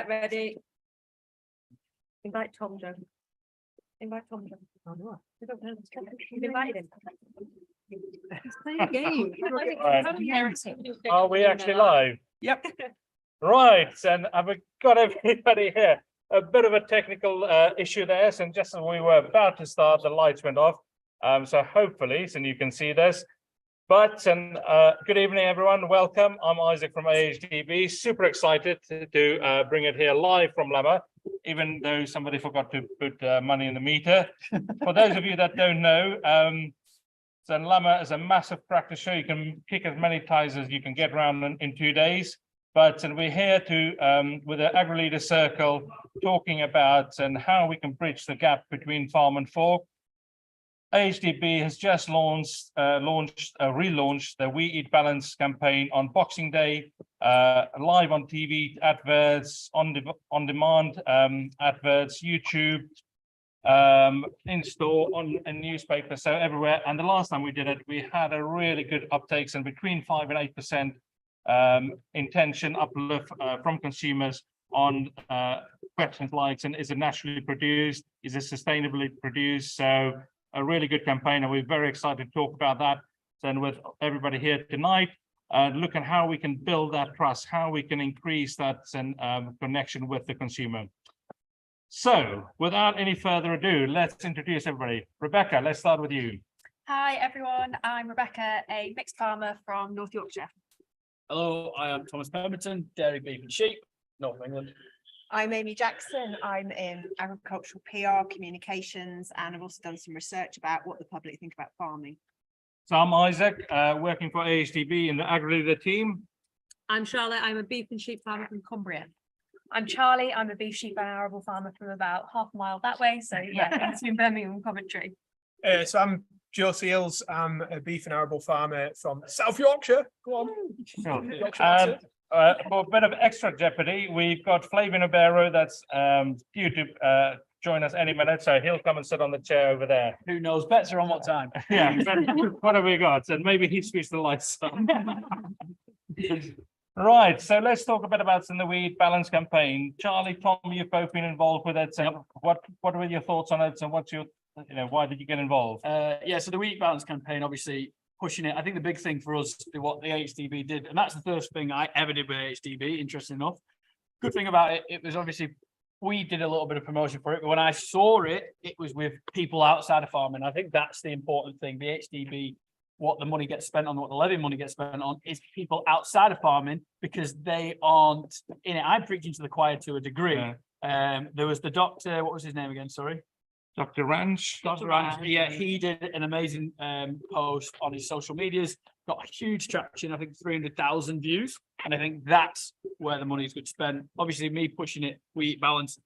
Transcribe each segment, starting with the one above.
Ready? Invite Tom, Joe. Invite Tom, Joe. Oh, no. I don't know. You've invited him. He's playing a game. Are we actually live? Yep. Right, and I've got everybody here. A bit of a technical issue there, so just as we were about to start, the lights went off. So hopefully, you can see this. But good evening, everyone. Welcome. I'm Isaac from AHDB. Super excited to bring it here live from LAMMA, even though somebody forgot to put money in the meter. For those of you that don't know, so LAMMA is a massive practice show. You can kick as many ties as you can get around in 2 days. But we're here to, with the Agri-Leader Circle, talking about and how we can bridge the gap between farm and fork. AHDB has just relaunched the We Eat Balanced campaign on Boxing Day, live on TV adverts, on demand adverts, YouTube, in store, in newspapers, so everywhere. And the last time we did it, we had a really good uptakes, and between 5 and 8% intention uplift from consumers on questions like, and is it naturally produced? Is it sustainably produced? So a really good campaign, and we're very excited to talk about that. And with everybody here tonight, look at how we can build that trust, how we can increase that connection with the consumer. So without any further ado, let's introduce everybody. Rebecca, let's start with you. Hi, everyone. I'm Rebecca, a mixed farmer from North Yorkshire. Hello, I am Thomas Pemberton, dairy, beef and sheep, North England. I'm Amy Jackson. I'm in agricultural PR, communications, and I've also done some research about what the public think about farming. So I'm Isaac, working for AHDB in the Agri-Leader team. I'm Charlotte. I'm a beef and sheep farmer from Cumbria. I'm Charlie. I'm a beef, sheep and arable farmer from about half a mile that way. So yeah, between Birmingham and Coventry. So I'm Joe Seals. I'm a beef and arable farmer from South Yorkshire. Go on. Sure. For a bit of extra jeopardy, we've got Flavio Nobero that's due to join us any minute, so he'll come and sit on the chair over there. Who knows better on what time? Yeah, what have we got? And maybe he switched the lights on. Right, so let's talk a bit about the We Eat Balance campaign. Charlie, Tom, you've both been involved with it. So what were your thoughts on it, and what's your, why did you get involved? Yeah, so the We Eat Balance campaign, obviously pushing it. I think the big thing for us, what the AHDB did, and that's the first thing I ever did with AHDB, interesting enough. Good thing about it, it was obviously, we did a little bit of promotion for it, but when I saw it, it was with people outside of farming. I think that's the important thing. The AHDB, what the money gets spent on, what the levy money gets spent on, is people outside of farming, because they aren't in it. I'm preaching to the choir to a degree. Yeah. There was the doctor, what was his name again? Sorry. Dr. Ranch. Dr. Ranch, yeah, he did an amazing post on his social medias, got a huge traction, I think 300,000 views. And I think that's where the money is good spent. Obviously, me pushing it, we eat balanced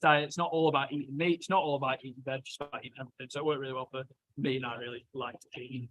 diet. It's not all about eating meat. It's not all about eating veg, it's about eating everything. So it worked really well for me, and I really liked eating.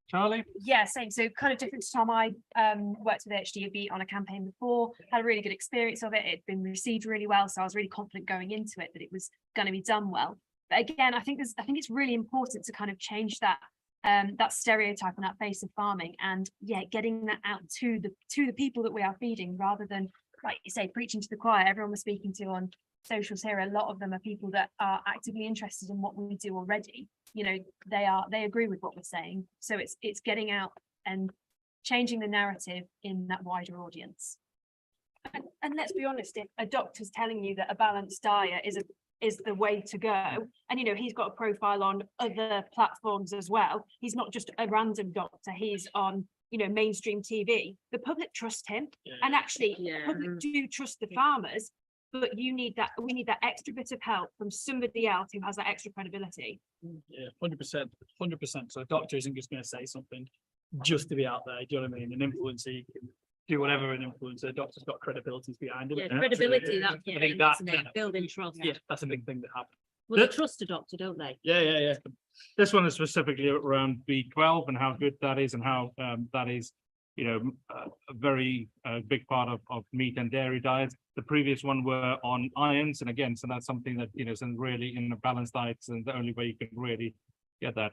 Charlie? Yeah, same. So kind of different to Tom. I worked with HDB on a campaign before, had a really good experience of it. It'd been received really well, so I was really confident going into it that it was going to be done well. But again, I think it's really important to kind of change that that stereotype and that face of farming, and yeah, getting that out to the people that we are feeding, rather than, like you say, preaching to the choir. Everyone we're speaking to on socials here, a lot of them are people that are actively interested in what we do already. They agree with what we're saying. So it's getting out and changing the narrative in that wider audience. And let's be honest, if a doctor's telling you that a balanced diet is the way to go, and he's got a profile on other platforms as well, he's not just a random doctor, he's on mainstream TV, the public trust him. And actually the public do trust the farmers, but we need that extra bit of help from somebody else who has that extra credibility. Yeah, 100%. So a doctor isn't just going to say something just to be out there. Do you know what I mean? An influencer, you can do whatever an influencer. A doctor's got credibility behind it. Yeah, credibility. I think that building trust. Yeah, that's a big thing that happens. Well, they trust a doctor, don't they? Yeah. This one is specifically around B12 and how good that is, and how that is, a very big part of meat and dairy diets. The previous one were on irons, and again, so that's something that is really in a balanced diet, and the only way you can really get that.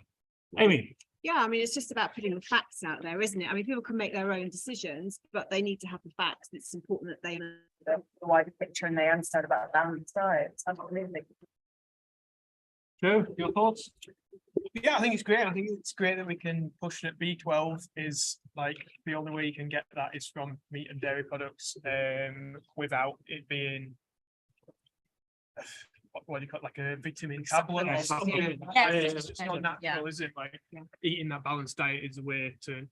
Amy, Yeah, I mean, it's just about putting the facts out there, isn't it? I mean, people can make their own decisions, but they need to have the facts. It's important that they know the wider picture and they understand about a balanced diet. Absolutely. Joe, your thoughts? Yeah, I think it's great. I think it's great that we can push that B12 is like the only way you can get that is from meat and dairy products, without it being what do you call it, like a vitamin tablet or something. Yes. It's just not natural, is it? Like eating that balanced diet is the way to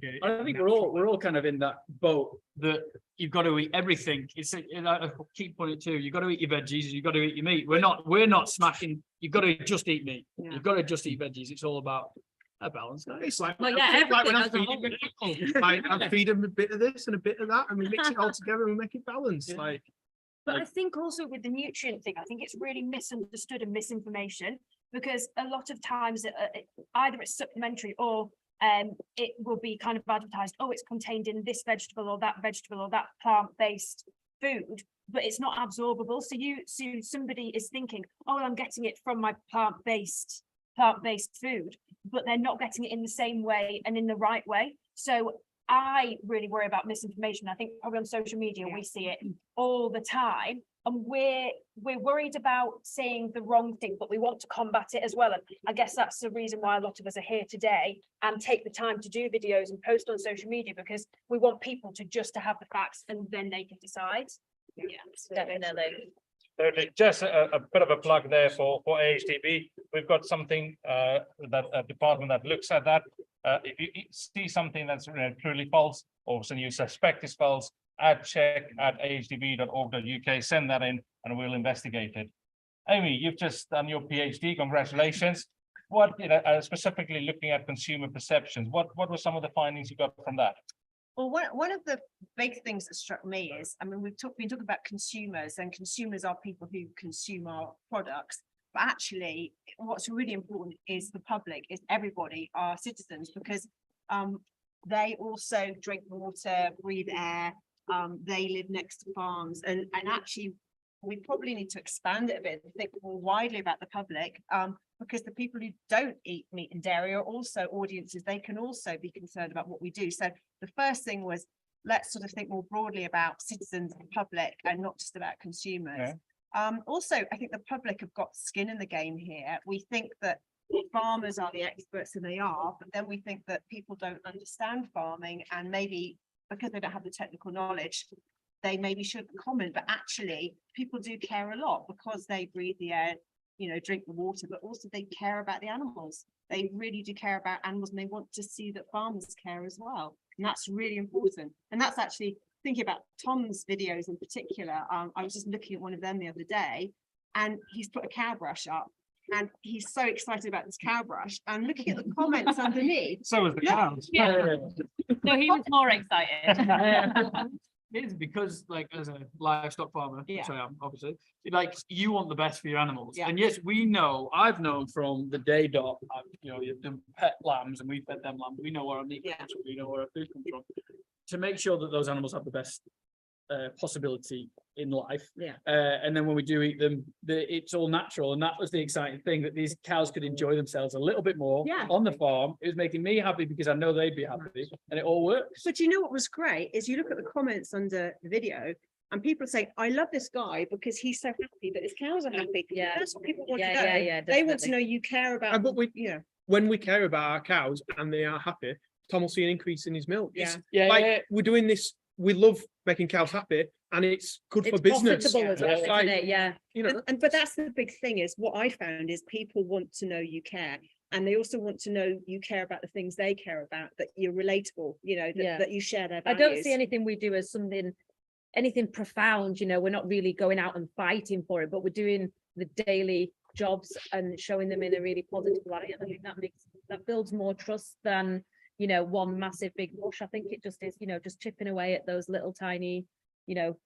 get it. I think we're all kind of in that boat that you've got to eat everything. I keep putting it too. You've got to eat your veggies. You've got to eat your meat. We're not smashing. You've got to just eat meat. Yeah. You've got to just eat veggies. It's all about a balance. It's like, Well, yeah, like when I'm everything feeding as a people, like I feed them a bit of this and a bit of that, and we mix it all together and we make it balanced. Yeah. Like, But I think also with the nutrient thing, I think it's really misunderstood and misinformation, because a lot of times either it's supplementary or it will be kind of advertised, oh, it's contained in this vegetable or that plant-based food, but it's not absorbable. So somebody is thinking, oh, well, I'm getting it from my plant-based food, but they're not getting it in the same way and in the right way. So I really worry about misinformation. I think probably on social media, we see it all the time. And we're worried about saying the wrong thing, but we want to combat it as well. And I guess that's the reason why a lot of us are here today and take the time to do videos and post on social media, because we want people to have the facts and then they can decide. Yeah, definitely. Thirdly, just a bit of a plug there for AHDB. We've got something that a department that looks at that. If you see something that's truly false, or something you suspect is false, check@ahdb.org.uk, send that in and we'll investigate it. Amy, you've just done your PhD, congratulations. What, specifically looking at consumer perceptions, what were some of the findings you got from that? Well, one of the big things that struck me is, I mean, we've been talking about consumers, and consumers are people who consume our products. But actually, what's really important is the public, is everybody, our citizens, because they also drink water, breathe air, they live next to farms, and actually we probably need to expand it a bit and think more widely about the public, because the people who don't eat meat and dairy are also audiences. They can also be concerned about what we do. So the first thing was, let's sort of think more broadly about citizens and public and not just about consumers. Yeah. Also, I think the public have got skin in the game here. We think that farmers are the experts, and they are, but then we think that people don't understand farming, and maybe because they don't have the technical knowledge, they maybe shouldn't comment, but actually people do care a lot because they breathe the air, drink the water, but also they care about the animals. They really do care about animals, and they want to see that farmers care as well. And that's really important. And that's actually thinking about Tom's videos in particular. I was just looking at one of them the other day, and he's put a cow brush up, and he's so excited about this cow brush, and looking at the comments underneath. So was the cows. Yeah. No, he was more excited. It is because, like, as a livestock farmer, Yeah. which I am, obviously, like, you want the best for your animals. Yeah. And yes, I've known from the day dot, you've done pet lambs, and we fed them lambs. We know where our meat comes from, we know where our food comes from, to make sure that those animals have the best possibility in life. Yeah. And then when we do eat them, it's all natural. And that was the exciting thing, that these cows could enjoy themselves a little bit more on the farm. It was making me happy because I know they'd be happy, and it all works. But you know what was great is you look at the comments under the video, and people say, I love this guy because he's so happy that his cows are happy. Yeah. That's what people want Yeah, to know. yeah, They want to definitely. know you care about, but we, yeah. when we care about our cows and they are happy, Tom will see an increase in his milk. Yeah. Like, we're doing this, we love making cows happy, and it's good for business. Profitable as well, Like, isn't it? Yeah. But that's the big thing, is what I found is people want to know you care, and they also want to know you care about the things they care about, that you're relatable, that you share their I values. don't see anything we do as anything profound, we're not really going out and fighting for it, but we're doing the daily jobs and showing them in a really positive light. And I think that builds more trust than, one massive big push. I think it just is, just chipping away at those little tiny,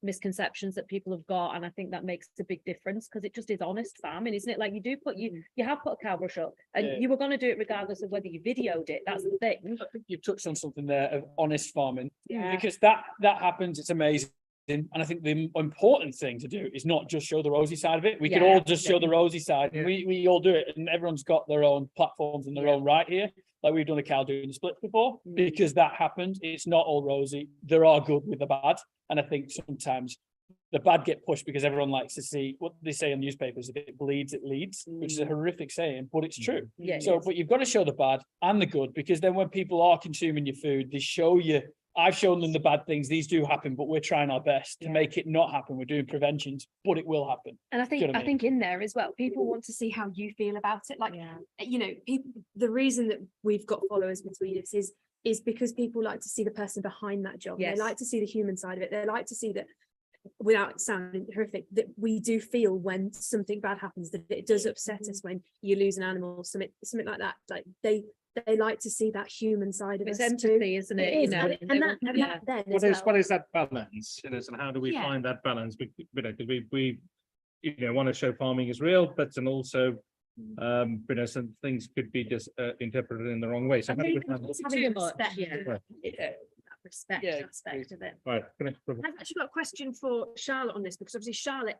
misconceptions that people have got. And I think that makes a big difference, because it just is honest farming, isn't it? Like, you have put a cow brush up, and you were going to do it regardless of whether you videoed it. That's the thing. I think you've touched on something there of honest farming, Yeah. because that happens. It's amazing. And I think the important thing to do is not just show the rosy side of it. We can all just show the rosy side. Yeah. We all do it, and everyone's got their own platforms and their own right here. like we've done a cow doing the splits before, because that happened. It's not all rosy. There are good with the bad. And I think sometimes the bad get pushed because everyone likes to see what they say in newspapers. If it bleeds, it leads, which is a horrific saying, but it's true. Yeah. So, but you've got to show the bad and the good, because then when people are consuming your food, they show you. I've shown them the bad things. These do happen, but we're trying our best to make it not happen. We're doing preventions, but it will happen. And I Do you think, know what I I think in there as well, people want to see how you feel about it. Like, Yeah. you know, people, the reason that we've got followers between us is because people like to see the person behind that job. Yes. They like to see the human side of it. They like to see that, without sounding horrific, that we do feel when something bad happens, that it does upset us when you lose an animal, something like that. Like they like to see that human side of It's us too. empathy, isn't it? It You is, know, and they that, want- and yeah. that then What as is, well. what is that balance? You know, and how do we Yeah. find that balance? You know, because we, you know, want to show farming is real, but and also, you know, some things could be just interpreted in the wrong way. So I how do we think find it's that? having Too much, respect, yeah. Right. that respect Yeah, aspect of it. Right, can I- I've actually got a question for Charlotte on this, because obviously Charlotte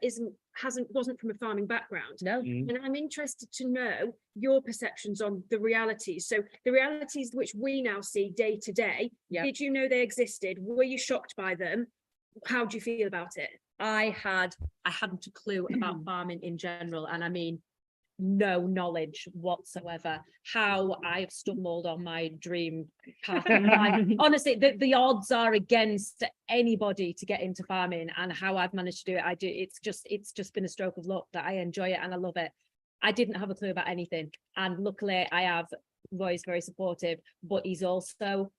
wasn't from a farming background. No, Mm. And I'm interested to know your perceptions on the realities. So the realities which we now see day to day, Yeah. did you know they existed? Were you shocked by them? How do you feel about it? I hadn't a clue about farming in general, and I mean, no knowledge whatsoever. How I've stumbled on my dream path in life. Honestly, the odds are against anybody to get into farming, and how I've managed to do it. It's just been a stroke of luck that I enjoy it and I love it. I didn't have a clue about anything, and luckily I have Roy's very supportive, but he's also,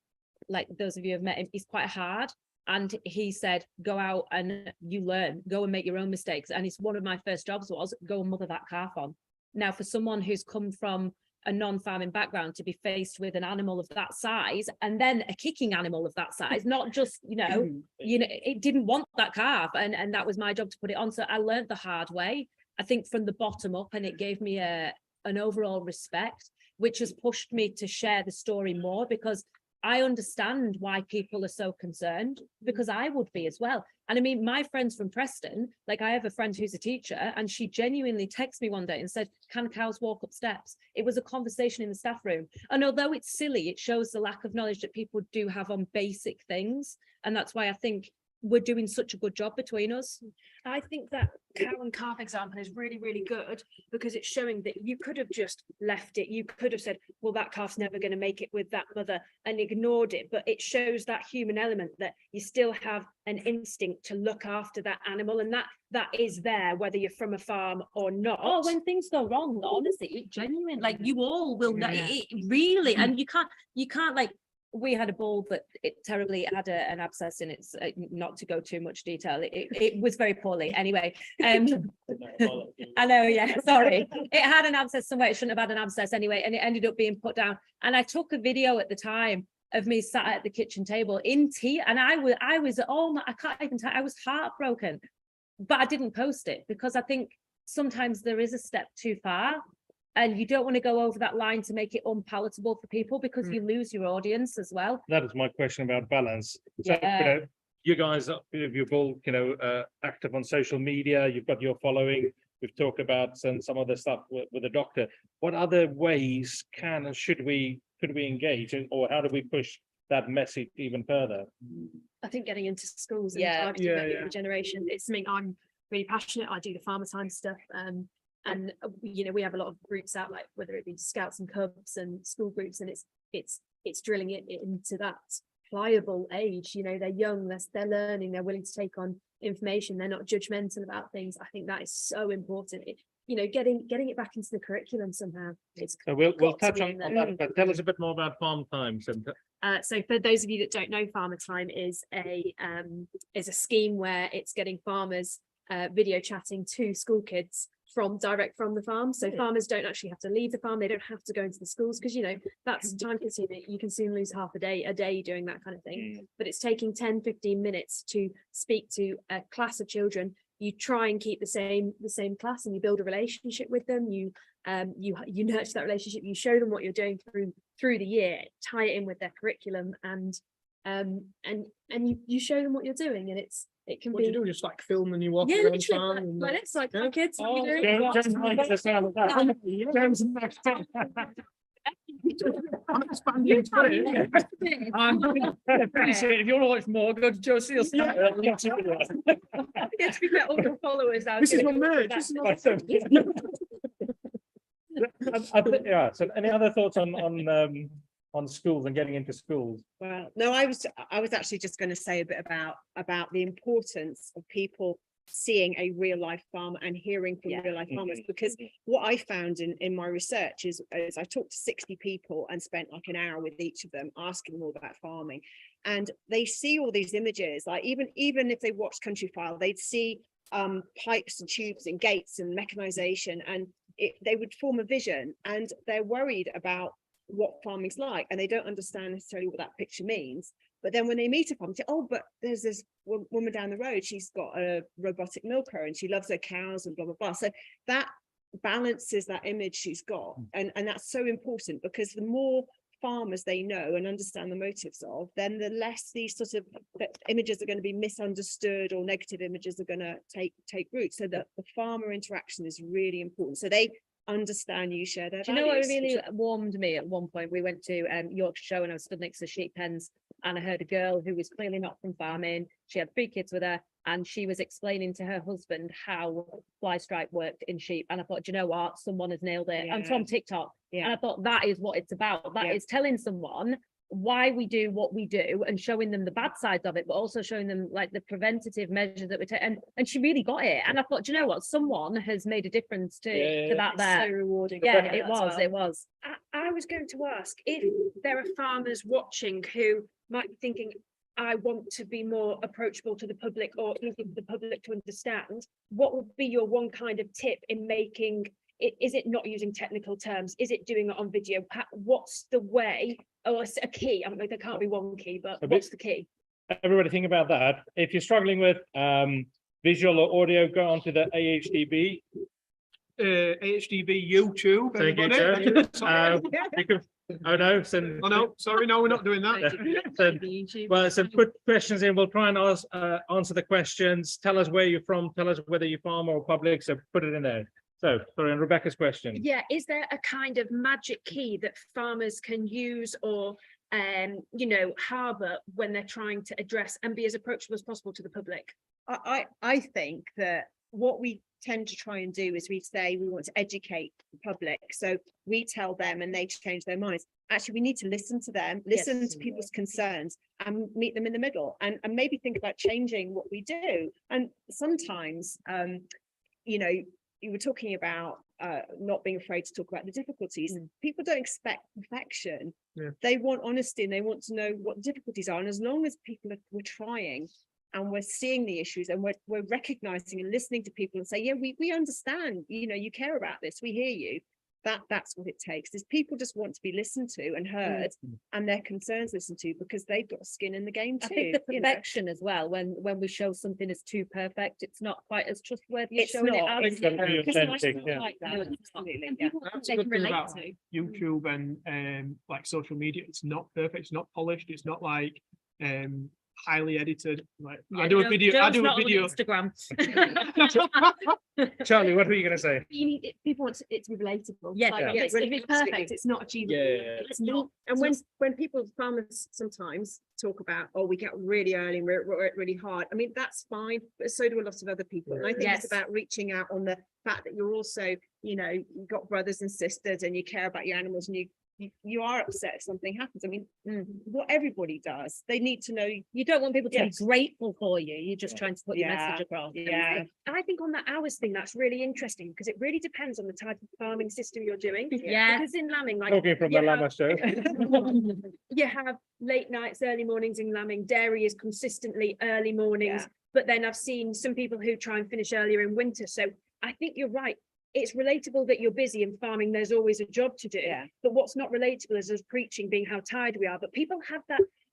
like those of you who have met him, he's quite hard. And he said, go out and you learn, go and make your own mistakes. And it's one of my first jobs was go and mother that calf on. Now, for someone who's come from a non-farming background, to be faced with an animal of that size, and then a kicking animal of that size, not just, it didn't want that calf, and that was my job to put it on. So I learned the hard way, I think, from the bottom up, and it gave me an overall respect, which has pushed me to share the story more, because I understand why people are so concerned, because I would be as well. And I mean, my friends from Preston, like I have a friend who's a teacher, and she genuinely texted me one day and said, can cows walk up steps? It was a conversation in the staff room. And although it's silly, it shows the lack of knowledge that people do have on basic things. And that's why I think we're doing such a good job between us. I think that cow and calf example is really, really good, because it's showing that you could have just left it. You could have said, well, that calf's never going to make it with that mother, and ignored it. But it shows that human element, that you still have an instinct to look after that animal, and that is there, whether you're from a farm or not. Oh, when things go wrong, honestly, it genuine, like you all will know Yeah. it really, and you can't like, we had a bull that it terribly had an abscess in its, not to go too much detail, it was very poorly anyway. I know, yeah, sorry. It had an abscess somewhere, it shouldn't have had an abscess anyway, and it ended up being put down. And I took a video at the time of me sat at the kitchen table in tea, and I was, oh my, I can't even tell, I was heartbroken, but I didn't post it, because I think sometimes there is a step too far. And you don't want to go over that line to make it unpalatable for people, because you lose your audience as well. That is my question about balance. So, Yeah. you guys, you've all, active on social media, you've got your following. We've talked about some other stuff with the doctor. What other ways can and could we engage, or how do we push that message even further? I think getting into schools and Yeah. targeting Yeah, that yeah. younger generation, it's something I'm really passionate. I do the farmer time stuff. And we have a lot of groups out, like whether it be Scouts and Cubs and school groups, and it's drilling it into that pliable age. They're young, they're learning, they're willing to take on information, they're not judgmental about things. I think that is so important. Getting it back into the curriculum somehow. It's So we'll got to touch be on in there. that, but tell us a bit more about farm times. So for those of you that don't know, Farmer Time is a scheme where it's getting farmers video chatting to school kids direct from the farm. So farmers don't actually have to leave the farm. They don't have to go into the schools, because that's time consuming. You can soon lose half a day doing that kind of thing. But it's taking 10-15 minutes to speak to a class of children. You try and keep the same class, and you build a relationship with them. You nurture that relationship. You show them what you're doing through the year, tie it in with their curriculum, and you show them what you're doing, and it can What do be. you do? Just like film and you walk Yeah, around literally, farm and like this, like, yeah. "Hi, kids, what are you doing?" James likes the sound of that. I'm expanding Twitter. I'm appreciate if you want to watch more, go to Joe Seals. Yeah, to be fair, all your followers. This is my merch. This is my Yeah, so any other thoughts on schools and getting into schools? Well, no, I was actually just going to say a bit about the importance of people seeing a real life farmer and hearing from real life farmers, because what I found in my research is I talked to 60 people and spent like an hour with each of them asking them all about farming, and they see all these images, like even if they watch Countryfile, they'd see pipes and tubes and gates and mechanization, and they would form a vision, and they're worried about what farming's like, and they don't understand necessarily what that picture means. But then when they meet a farmer, they say, oh, but there's this woman down the road, she's got a robotic milker and she loves her cows and blah, blah, blah. So that balances that image she's got. And that's so important, because the more farmers they know and understand the motives of, then the less these sort of images are going to be misunderstood, or negative images are going to take root. So that the farmer interaction is really important. So they understand you, share their Do you know what values. really warmed me at one point? We went to Yorkshire Show, and I was stood next to sheep pens, and I heard a girl who was clearly not from farming. She had 3 kids with her, and she was explaining to her husband how fly stripe worked in sheep. And I thought, do you know what? Someone has nailed it. And from TikTok. And I thought that is what it's about. That is telling someone why we do what we do and showing them the bad sides of it, but also showing them like the preventative measures that we take. And she really got it. And I thought, do you know what? Someone has made a difference to that there. So rewarding. Yeah, it was. It was. I was going to ask if there are farmers watching who might be thinking, I want to be more approachable to the public, or easy for the public to understand. What would be your one kind of tip in making it? Is it not using technical terms? Is it doing it on video? What's the way, or a key? I mean, there can't be one key, but what's the key? Everybody think about that. If you're struggling with visual or audio, go onto the AHDB. AHDB YouTube. Thank you, everybody. Joe. You can, oh no, send, Oh no, sorry, no, we're not doing that. well, so put questions in. We'll try and answer the questions. Tell us where you're from. Tell us whether you're farmer or public. So put it in there. So, sorry, and Rebecca's question. Yeah, is there a kind of magic key that farmers can use or harbour when they're trying to address and be as approachable as possible to the public? I think that what we tend to try and do is we say we want to educate the public, so we tell them and they change their minds. Actually, we need to listen to them, listen to people's concerns, and meet them in the middle, and maybe think about changing what we do. And sometimes you were talking about not being afraid to talk about the difficulties. People don't expect perfection. They want honesty, and they want to know what the difficulties are. And as long as we're trying and we're seeing the issues, and we're recognizing and listening to people and say, yeah, we understand, you care about this, we hear you. That's what it takes, is people just want to be listened to and heard, and their concerns listened to, because they've got skin in the game too. I think the perfection as well, when we show something as too perfect, it's not quite as trustworthy as showing it as. It's got to be authentic, yeah. Like that. Absolutely, And yeah. people That's they the can good thing relate about to. YouTube and like social media. It's not perfect, it's not polished, it's not like highly edited. Like I do a video. Instagram. Charlie, what were you going to say? You need people want it to be relatable. Yes, Like, yeah. if it's perfect, it's not achievable. It's not. And when farmers sometimes talk about, oh, we get really early and we're really hard. I mean, that's fine, but so do a lot of other people. And I think it's about reaching out on the fact that you're also, you've got brothers and sisters, and you care about your animals, and you are upset if something happens. I mean, what everybody does, they need to know. You don't want people to be grateful for you. You're just trying to put your message across. Yeah. I think on that hours thing, that's really interesting, because it really depends on the type of farming system you're doing. Yeah. Because in lambing, like Talking from the LAMMA show. you have late nights, early mornings in lambing. Dairy is consistently early mornings. Yeah. But then I've seen some people who try and finish earlier in winter. So I think you're right. It's relatable that you're busy in farming. There's always a job to do. Yeah. But what's not relatable is us preaching being how tired we are. But people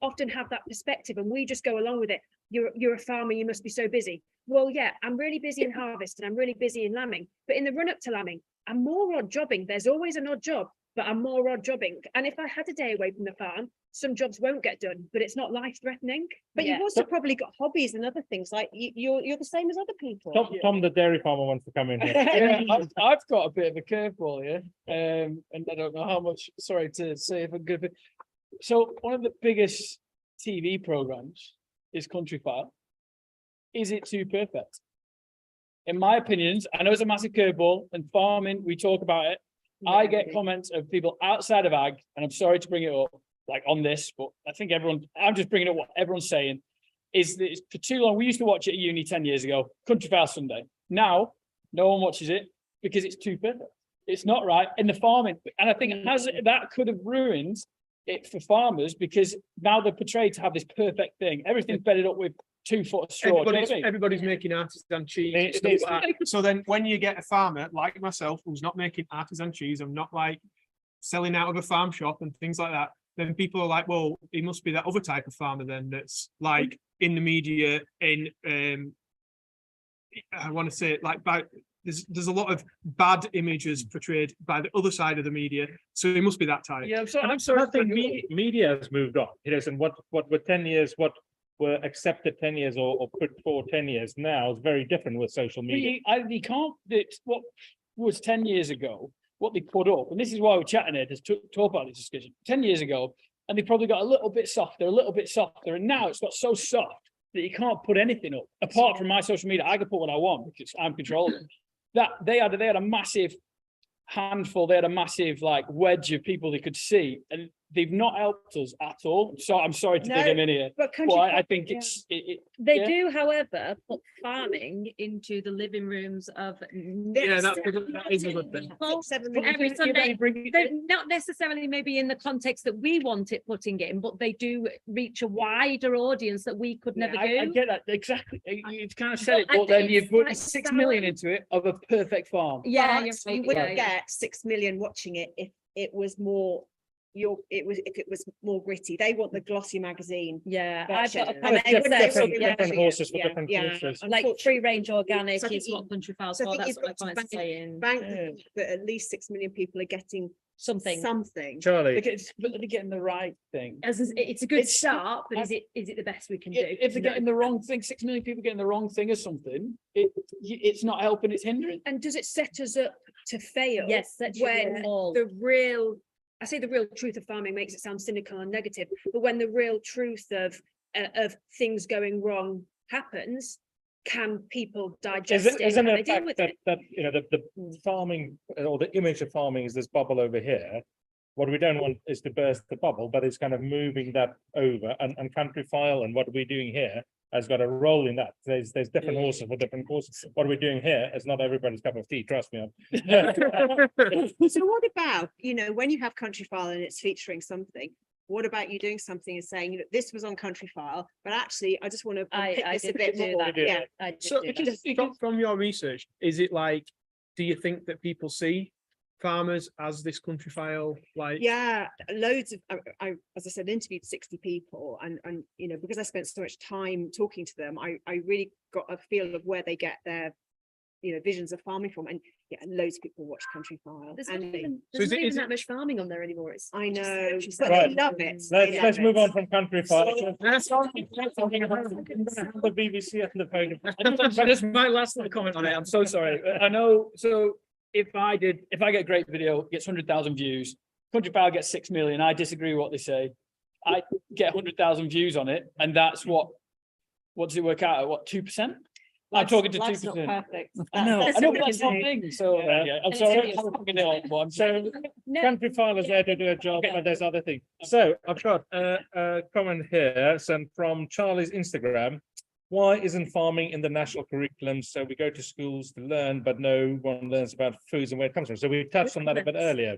often have that perspective, and we just go along with it. You're a farmer, you must be so busy. Well, yeah, I'm really busy in harvest and I'm really busy in lambing. But in the run up to lambing, I'm more odd jobbing. There's always an odd job, but I'm more odd jobbing. And if I had a day away from the farm, some jobs won't get done, but it's not life threatening. But Yeah. you've also probably got hobbies and other things, like you're the same as other people. Tom, the dairy farmer, wants to come in here. Yeah, I've got a bit of a curveball here, and I don't know how much, sorry to say if I'm good. So one of the biggest TV programs is Country File. Is it too perfect? In my opinions, I know it's a massive curveball, and farming, we talk about it. I get comments of people outside of ag, and I'm sorry to bring it up, like on this, but I think I'm just bringing up what everyone's saying, is that it's for too long. We used to watch it at uni 10 years ago, Country File Sunday. Now, no one watches it because it's too perfect. It's not right in the farming. And I think that could have ruined it for farmers, because now they're portrayed to have this perfect thing. Everything's bedded up with 2 foot of straw. Everybody's making artisan cheese. and stuff like that. So then when you get a farmer like myself, who's not making artisan cheese, I'm not like selling out of a farm shop and things like that, then people are like, well, he must be that other type of farmer then that's like in the media, I want to say it like there's a lot of bad images portrayed by the other side of the media, so he must be that type. Yeah, I'm sorry. I think media has moved on. It is, and what were 10 years, what were accepted 10 years or put forward 10 years now is very different with social media. You can't, what was 10 years ago, what they put up, and this is why we're chatting here, to talk about this discussion, 10 years ago, and they probably got a little bit softer, and now it's got so soft that you can't put anything up, apart from my social media. I can put what I want because I'm controlling. That they had a massive handful, they had a massive like wedge of people they could see, and they've not helped us at all. So I'm sorry to dig him in here, But but I think it's They yeah. do, however, put farming into the living rooms of. Yeah, that is a good thing. Well, 7 every million. Sunday, they're not necessarily maybe in the context that we want it putting in, but they do reach a wider audience that we could never I do. get that exactly. You've kind of said it, I but then think you it's put like 6 million into it of a perfect farm. Yeah, But you're you right, wouldn't yeah. get 6 million watching it if it was more if it was more gritty. They want the glossy magazine. Yeah, That's I've got a it. comment And to they say, wouldn't yeah, different horses for yeah, different yeah. courses. like free range organic So I think is what Country File's so I for, think that's you've what my got to comment's saying, bank that at least 6 million people are getting something. something. Charlie, But they're getting the right thing. It's a good It's- start, but is it the best we can do? If they're No. getting the wrong thing, 6 million people getting the wrong thing or something, it's not helping, it's hindering. And does it set us up to fail? Yes, that's your when all. the real, I say the real truth of farming makes it sound cynical and negative, but when the real truth of things going wrong happens, can people digest it? isn't Can it they a deal with fact that, it? the farming or the image of farming is this bubble over here? What we don't want is to burst the bubble, but it's kind of moving that over, and Country File and what we're doing here has got a role in that. There's different Yeah. horses for different courses. What we're doing here is not everybody's cup of tea, trust me. So what about, when you have Country File and it's featuring something, what about you doing something and saying, this was on Country File, but actually I just want to pick I this a did bit do more. that. Yeah. I did So do that. from your research, is it like, do you think that people see farmers as this Country File, like? Yeah, loads of, as I said, interviewed 60 people and because I spent so much time talking to them, I really got a feel of where they get their, visions of farming from. And yeah, loads of people watch Country File. There's not And even, So is there's not it- even is it- that much farming on there anymore. It's I just know, countryside. but they Right. love it. Let's move on from Country File. That's The BBC and the podium. That's my last little comment on it. I'm so sorry. I know, so if I get a great video, gets 100,000 views, Country File gets 6 million, I disagree with what they say. I get 100,000 views on it, and that's what does it work out at? What, 2%? I'm talking to Life's not 2%. perfect. I know, That's but what we that's can one do. thing, so, Yeah. I'm And sorry. it's So No, Country File is there to do a job, but there's other things. So I've got a comment here, sent from Charlie's Instagram. Why isn't farming in the national curriculum? So we go to schools to learn, but no one learns about foods and where it comes from. So we touched on that a bit earlier.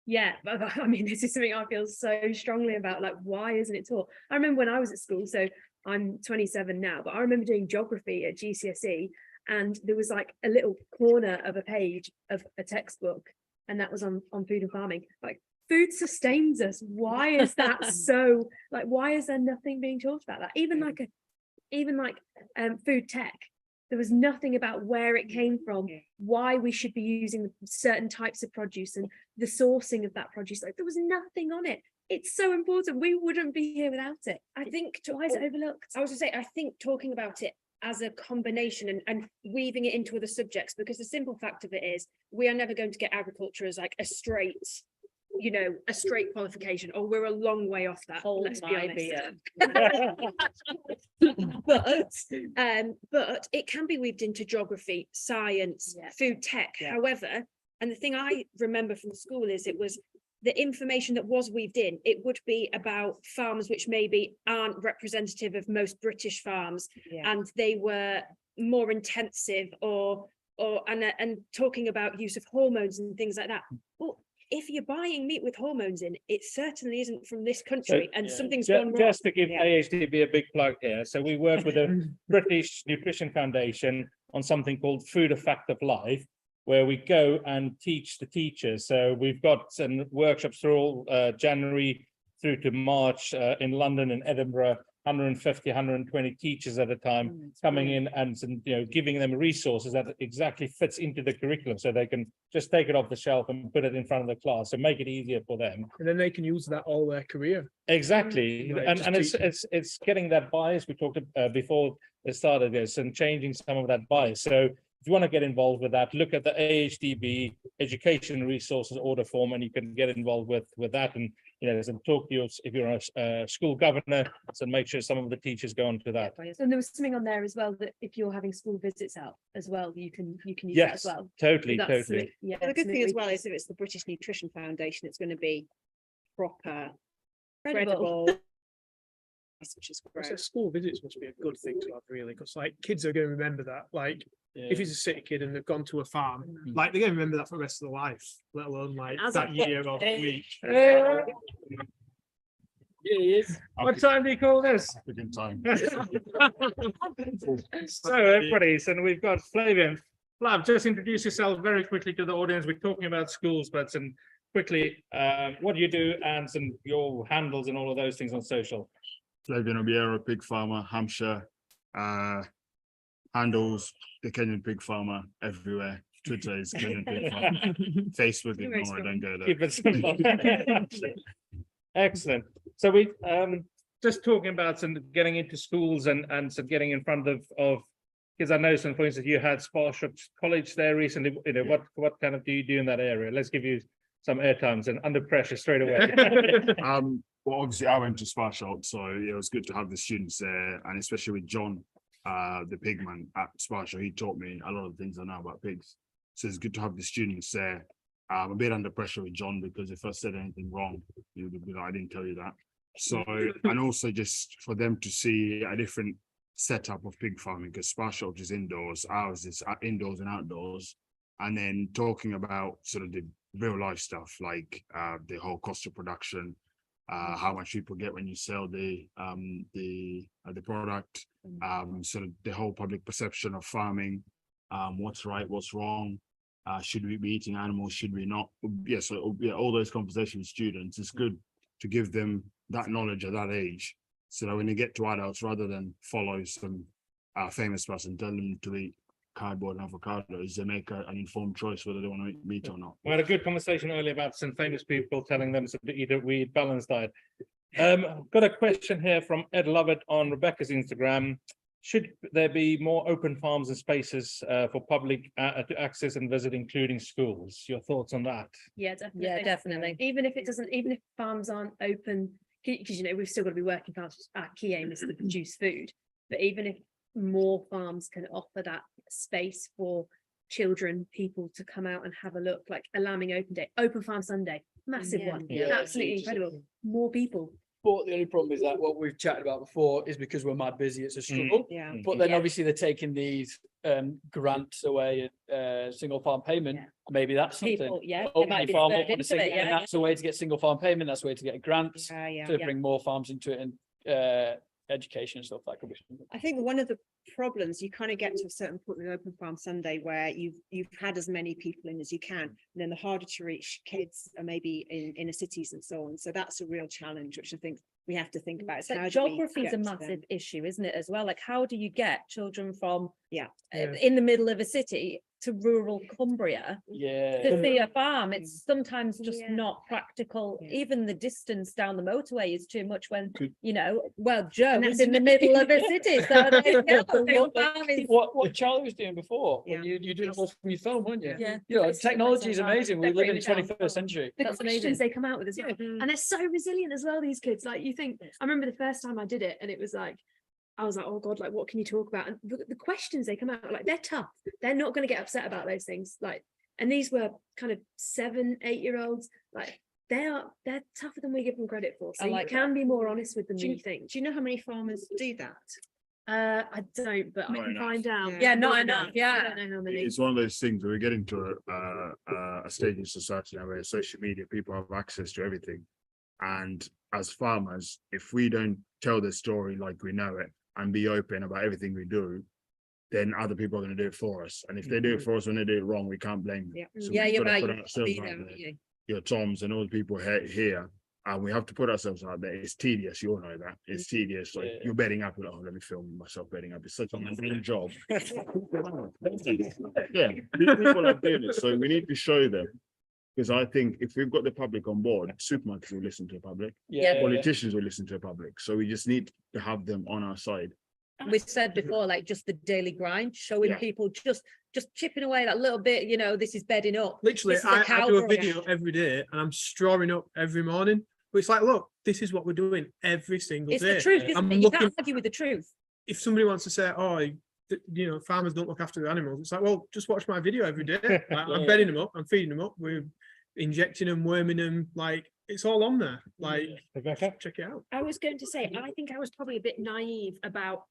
yeah, but I mean, this is something I feel so strongly about. Like, why isn't it taught? I remember when I was at school, so I'm 27 now, but I remember doing geography at GCSE, and there was like a little corner of a page of a textbook, and that was on food and farming. Like, food sustains us. Why is that so? Like, why is there nothing being taught about that? Even like food tech. There was nothing about where it came from, why we should be using certain types of produce and the sourcing of that produce. Like, there was nothing on it. it's so important. We wouldn't be here without it. I think, Why is it overlooked? I was to say, I think talking about it as a combination and weaving it into other subjects, because the simple fact of it is we are never going to get agriculture as like a straight, you know, a straight qualification, or we're a long way off that. Hold Let's be my honest. beer. But it can be weaved into geography, science, Yeah. food tech. Yeah. However, and the thing I remember from school is it was the information that was weaved in, it would be about farms which maybe aren't representative of most British farms, Yeah. and they were more intensive and talking about use of hormones and things like that. Well, if you're buying meat with hormones in, it certainly isn't from this country, and yeah. something's gone wrong. Just to give AHDB a big plug here, so we work with the British Nutrition Foundation on something called Food a Fact of Life, where we go and teach the teachers. So we've got some workshops through all January through to March in London and Edinburgh, 150, 120 teachers at a time coming in and giving them resources that exactly fits into the curriculum, so they can just take it off the shelf and put it in front of the class and make it easier for them. And then they can use that all their career. Exactly, Right, and just it's getting that bias we talked before it started this, and changing some of that bias. So if you want to get involved with that, look at the AHDB Education Resources Order Form, and you can get involved with that, and and talk to you if you're a school governor, so make sure some of the teachers go on to that. And there was something on there as well, that if you're having school visits out as well, you can use that as Yes, well. totally, That's totally. something- Yeah. Well, the good something thing as we- well is if it's the British Nutrition Foundation, it's going to be proper, Credible. credible. Which is So great. school visits must be a good thing to have, really, because like kids are going to remember that. Like if it's a city kid and they've gone to a farm, like they're going to remember that for the rest of their life, let alone like As that a- year or week. Yeah, he is. What time do you call this? Good time. So everybody, so we've got Flavian. Flav, just introduce yourself very quickly to the audience. We're talking about schools, but quickly, what do you do and your handles and all of those things on social? Flavian Obiero, pig farmer, Hampshire, handles the Kenyan pig farmer everywhere. Twitter is Kenyan pig farmer. Facebook, ignore it, don't go there. Keep it simple. Excellent. So we just talking about getting into schools and getting in front of because I know for instance you had Sparshot College there recently. What kind of do you do in that area? Let's give you some airtimes and under pressure straight away. Well, obviously I went to Sparshot, so it was good to have the students there, and especially with John, the pigman at Sparshot. He taught me a lot of things I know about pigs. So it's good to have the students there. I'm a bit under pressure with John because if I said anything wrong, he would be like, I didn't tell you that. So, and also just for them to see a different setup of pig farming, because Sparshot is indoors, ours is indoors and outdoors. And then talking about sort of the real life stuff, like the whole cost of production, how much people get when you sell the product, sort of the whole public perception of farming, what's right, what's wrong. Should we be eating animals? Should we not? Yeah, so yeah, all those conversations with students, it's good to give them that knowledge at that age, so that when they get to adults, rather than follow some famous person, tell them to eat cardboard and avocados, they make an informed choice whether they want to eat meat or not. We had a good conversation earlier about some famous people telling them to eat balanced diet. Got a question here from Ed Lovett on Rebecca's Instagram. Should there be more open farms and spaces for public to access and visit, including schools? Your thoughts on that? Yeah, definitely. Yeah, definitely. Even if farms aren't open, because we've still got to be working farms. Our key aim is to produce food, but even if more farms can offer that space for children, people to come out and have a look, like a lambing open day, open farm Sunday, massive one, Yeah. absolutely incredible. More people. But the only problem is that what we've chatted about before is because we're mad busy, it's a struggle. Yeah. But then Yeah. obviously they're taking these grants away, single farm payment. Yeah. Maybe that's something. People, yeah. they Open might your be farm spurred up on a into single, it, and yeah. that's a way to get single farm payment. That's a way to get grants Yeah. to bring more farms into it, and education and stuff. That could be something. I think one of the problems, you kind of get to a certain point with Open Farm Sunday where you've had as many people in as you can, and then the harder to reach kids are maybe in inner cities and so on. So that's a real challenge, which I think we have to think about. Is But how do we geography is get a to massive them? issue, isn't it, as well? Like, how do you get children from Yeah. Yeah. in the middle of a city to rural Cumbria Yeah. to see a farm. It's sometimes just Yeah. not practical. Yeah. Even the distance down the motorway is too much when, Could- you know, well, Joe And is that's- in the middle of a city, so there you go. Your farm is- What Charlie was doing before, when Yeah. you did it all from your phone, weren't you? Yeah. You know, It's so technology is exciting. amazing. We They're live in the bringing it down. 21st century. The That's questions amazing. they come out with as well. Mm. And they're so resilient as well, these kids. Like you think, I remember the first time I did it and it was like, I was like, oh God, like what can you talk about? And the questions they come out, like they're tough. They're not going to get upset about those things. Like, and these were kind of 7, 8-year-olds. Like they're tougher than we give them credit for. So I like you can be more honest with them Do than you- you think. Do you know how many farmers do that? I don't, but I Not can enough. find out. Yeah. Yeah, not enough, yeah. I don't know how many. It's one of those things where we're getting to a stage in society now where social media, people have access to everything. And as farmers, if we don't tell the story like we know it and be open about everything we do, then other people are going to do it for us. And if they do it for us when they do it wrong, we can't blame them. Yeah. So Yeah, we've you're got to right. put You ourselves be out there, there. aren't you? Your Toms and all the people here, and we have to put ourselves out there. It's tedious, you all know that. It's tedious. Like Yeah. you're bedding up, you're like, oh, let me film myself bedding up. It's such a mundane job. Yeah, people are doing it, so we need to show them. Because I think if we've got the public on board, supermarkets will listen to the public, Yeah. politicians will listen to the public. So we just need to have them on our side. We said before, like just the daily grind, showing Yeah. people just chipping away that little bit, you know, this is bedding up. Literally, This is a I cow do a growing. video every day and I'm strawing up every morning. But it's like, look, this is what we're doing every single It's day. the truth, isn't I'm it? You looking- can't argue with the truth. If somebody wants to say, oh, you know, farmers don't look after the animals, it's like, well, just watch my video every day. Like, I'm Yeah. bedding them up, I'm feeding them up, we're injecting them, worming them, like it's all on there. Like, Rebecca? check it out. I was going to say, I think I was probably a bit naive about,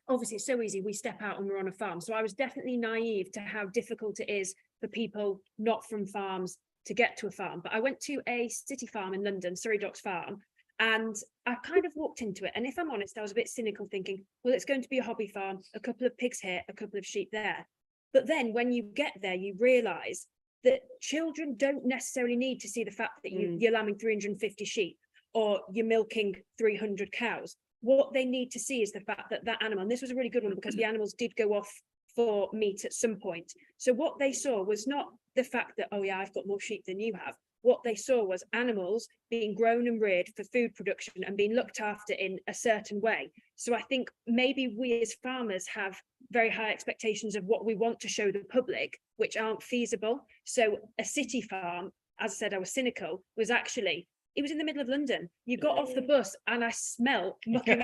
obviously it's so easy, we step out and we're on a farm. So I was definitely naive to how difficult it is for people not from farms to get to a farm. But I went to a city farm in London, Surrey Docks Farm, and I kind of walked into it. And if I'm honest, I was a bit cynical thinking, well, it's going to be a hobby farm, a couple of pigs here, a couple of sheep there. But then when you get there, you realise that children don't necessarily need to see the fact that you're lambing 350 sheep or you're milking 300 cows. What they need to see is the fact that that animal, and this was a really good one because the animals did go off for meat at some point. So what they saw was not the fact that, oh yeah, I've got more sheep than you have. What they saw was animals being grown and reared for food production and being looked after in a certain way. So I think maybe we as farmers have very high expectations of what we want to show the public, which aren't feasible. So a city farm, as I said, I was cynical, was actually, it was in the middle of London. You got off the bus and I smelt mucking.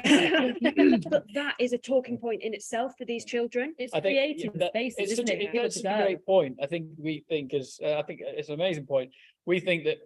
But that is a talking point in itself for these children. It's I think creating that- spaces, it's isn't such it? a, for people that's to such a go. great point. I think we think I think it's an amazing point. We think that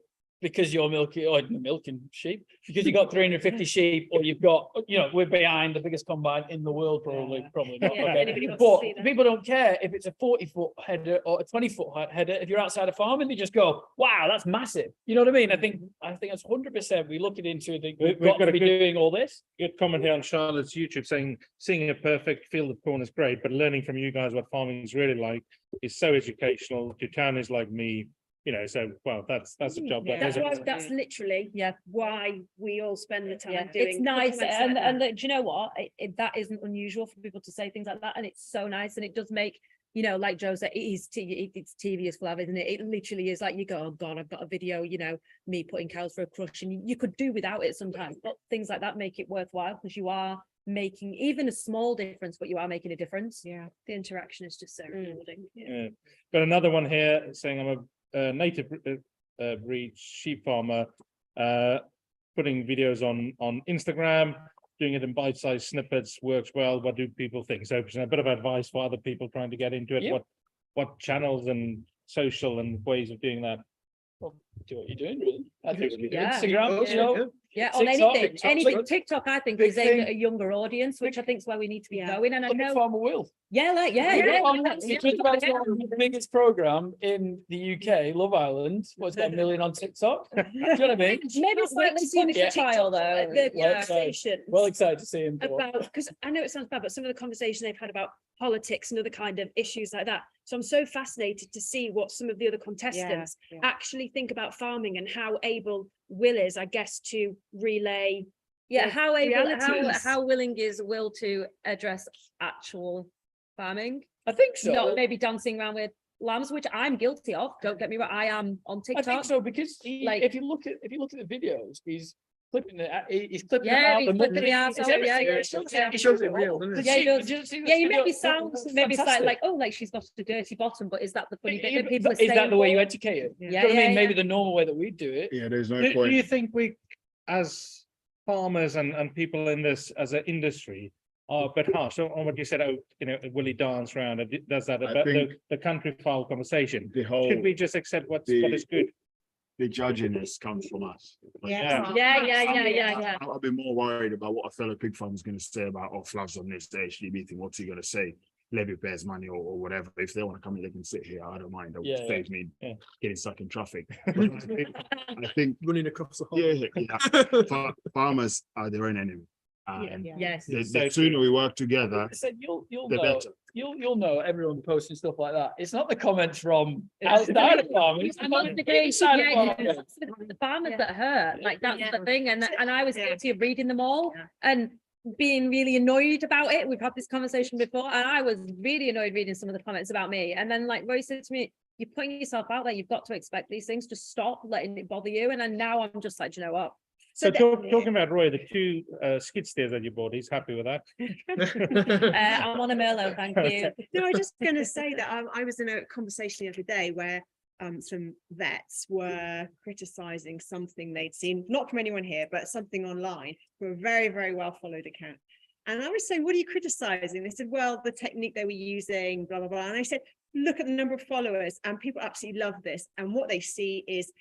because you're milking sheep, because you've got 350 sheep, or you've got, you know, we're behind the biggest combine in the world, probably not. Yeah, okay. anybody wants to But see that. people don't care if it's a 40-foot header or a 20-foot header. If you're outside a farm, and they just go, wow, that's massive. You know what I mean? I think that's 100%. We look it into it. We've got to be doing all this. Good comment here on Charlotte's YouTube saying, seeing a perfect field of corn is great, but learning from you guys what farming is really like is so educational. Your town is like me, you know, so, well, that's a job. Yeah. That's There's why, a- that's literally Yeah. why we all spend the time Yeah, doing. it's nice, comments like and that. do you know what? That isn't unusual for people to say things like that, and it's so nice, and it does make, you know, like Joe said, it's tedious flav, isn't it? It literally is like you go, oh God, I've got a video, you know, me putting cows for a crush, and you could do without it sometimes, but things like that make it worthwhile because you are making even a small difference, but you are making a difference. Yeah, the interaction is just so rewarding. Yeah. Yeah. Got another one here saying I'm a native breed sheep farmer, putting videos on Instagram, doing it in bite-sized snippets works well. What do people think? So a bit of advice for other people trying to get into it. Yeah. What channels and social and ways of doing that? Do what you're doing, really. I think Yeah. Instagram, you know, Yeah, on TikTok, anything, TikTok's anything. good. TikTok, I think, Big is aimed at thing. a younger audience, which I think is where we need to be Yeah. going. And I Look at know, Farmer Will. yeah, like, yeah, It's just about the biggest program in the UK, Love Island. What's got 1 million on TikTok? Do you know what I mean? maybe Can't wait slightly to see the punchy trial TikTok, though. the Yeah. conversations Well excited to see him. go on. about, because I know it sounds bad, but some of the conversations they've had about politics and other kind of issues like that. So I'm so fascinated to see what some of the other contestants yeah. actually think about farming and how able Will is, I guess, to relay. Yeah, the how realities. willing is Will to address actual farming? I think so. Not maybe dancing around with lambs, which I'm guilty of. Don't get me wrong, I am on I TikTok. think so, because Like- if you look at the videos, he's clipping it, he's clipping it Yeah, out. he's the clipping mutton, the arse it's out, yeah, everything. yeah, It shows it yeah. real, doesn't it? Yeah, he does. Did you see this Yeah, you video? maybe sound, It's maybe it's fantastic. like, oh, like she's got a dirty bottom, but is that the funny bit Yeah, that people are but is saying? that the way you for? educate it? Yeah, Do you know what I yeah, mean? Maybe yeah. the normal way that we do it. Yeah, there's no Do point. you think we, as farmers and people in this as an industry, are a bit harsh on what you said? Oh, will he dance around and does that I about think the country file conversation? The whole, Should we just accept what the- is good? the judginess comes from us. Yeah. Yeah. I'll be more worried about what a fellow pig farmer is going to say about, oh, flags on this, the HDB thing, what's he going to say? Levy pays money or whatever. If they want to come in, they can sit here. I don't mind. That Yeah, would save me yeah. getting stuck in traffic. But I think, Running across the whole. yeah. Farmers are their own enemy. And Yes. the sooner we work together, I said, you'll the know, better. you'll know everyone posting stuff like that. It's not the comments from outside of farming. It's the I'm comments on the from day, inside of yeah, farming. it's the farmers that hurt, like that's the thing, and I was Yeah. guilty of reading them all Yeah. and being really annoyed about it. We've had this conversation before, and I was really annoyed reading some of the comments about me. And then like Roy said to me, "You're putting yourself out there. You've got to expect these things. Just stop letting it bother you." And then now I'm just like, "Do you know what?" So talking about Roy, the two skid steers that you bought, he's happy with that. I'm on a Merlot, thank you. No, I was just going to say that I was in a conversation the other day where some vets were criticizing something they'd seen, not from anyone here, but something online from a very, very well followed account. And I was saying, what are you criticizing? They said, well, the technique they were using, blah, blah, blah. And I said, look at the number of followers, and people absolutely love this. And what they see is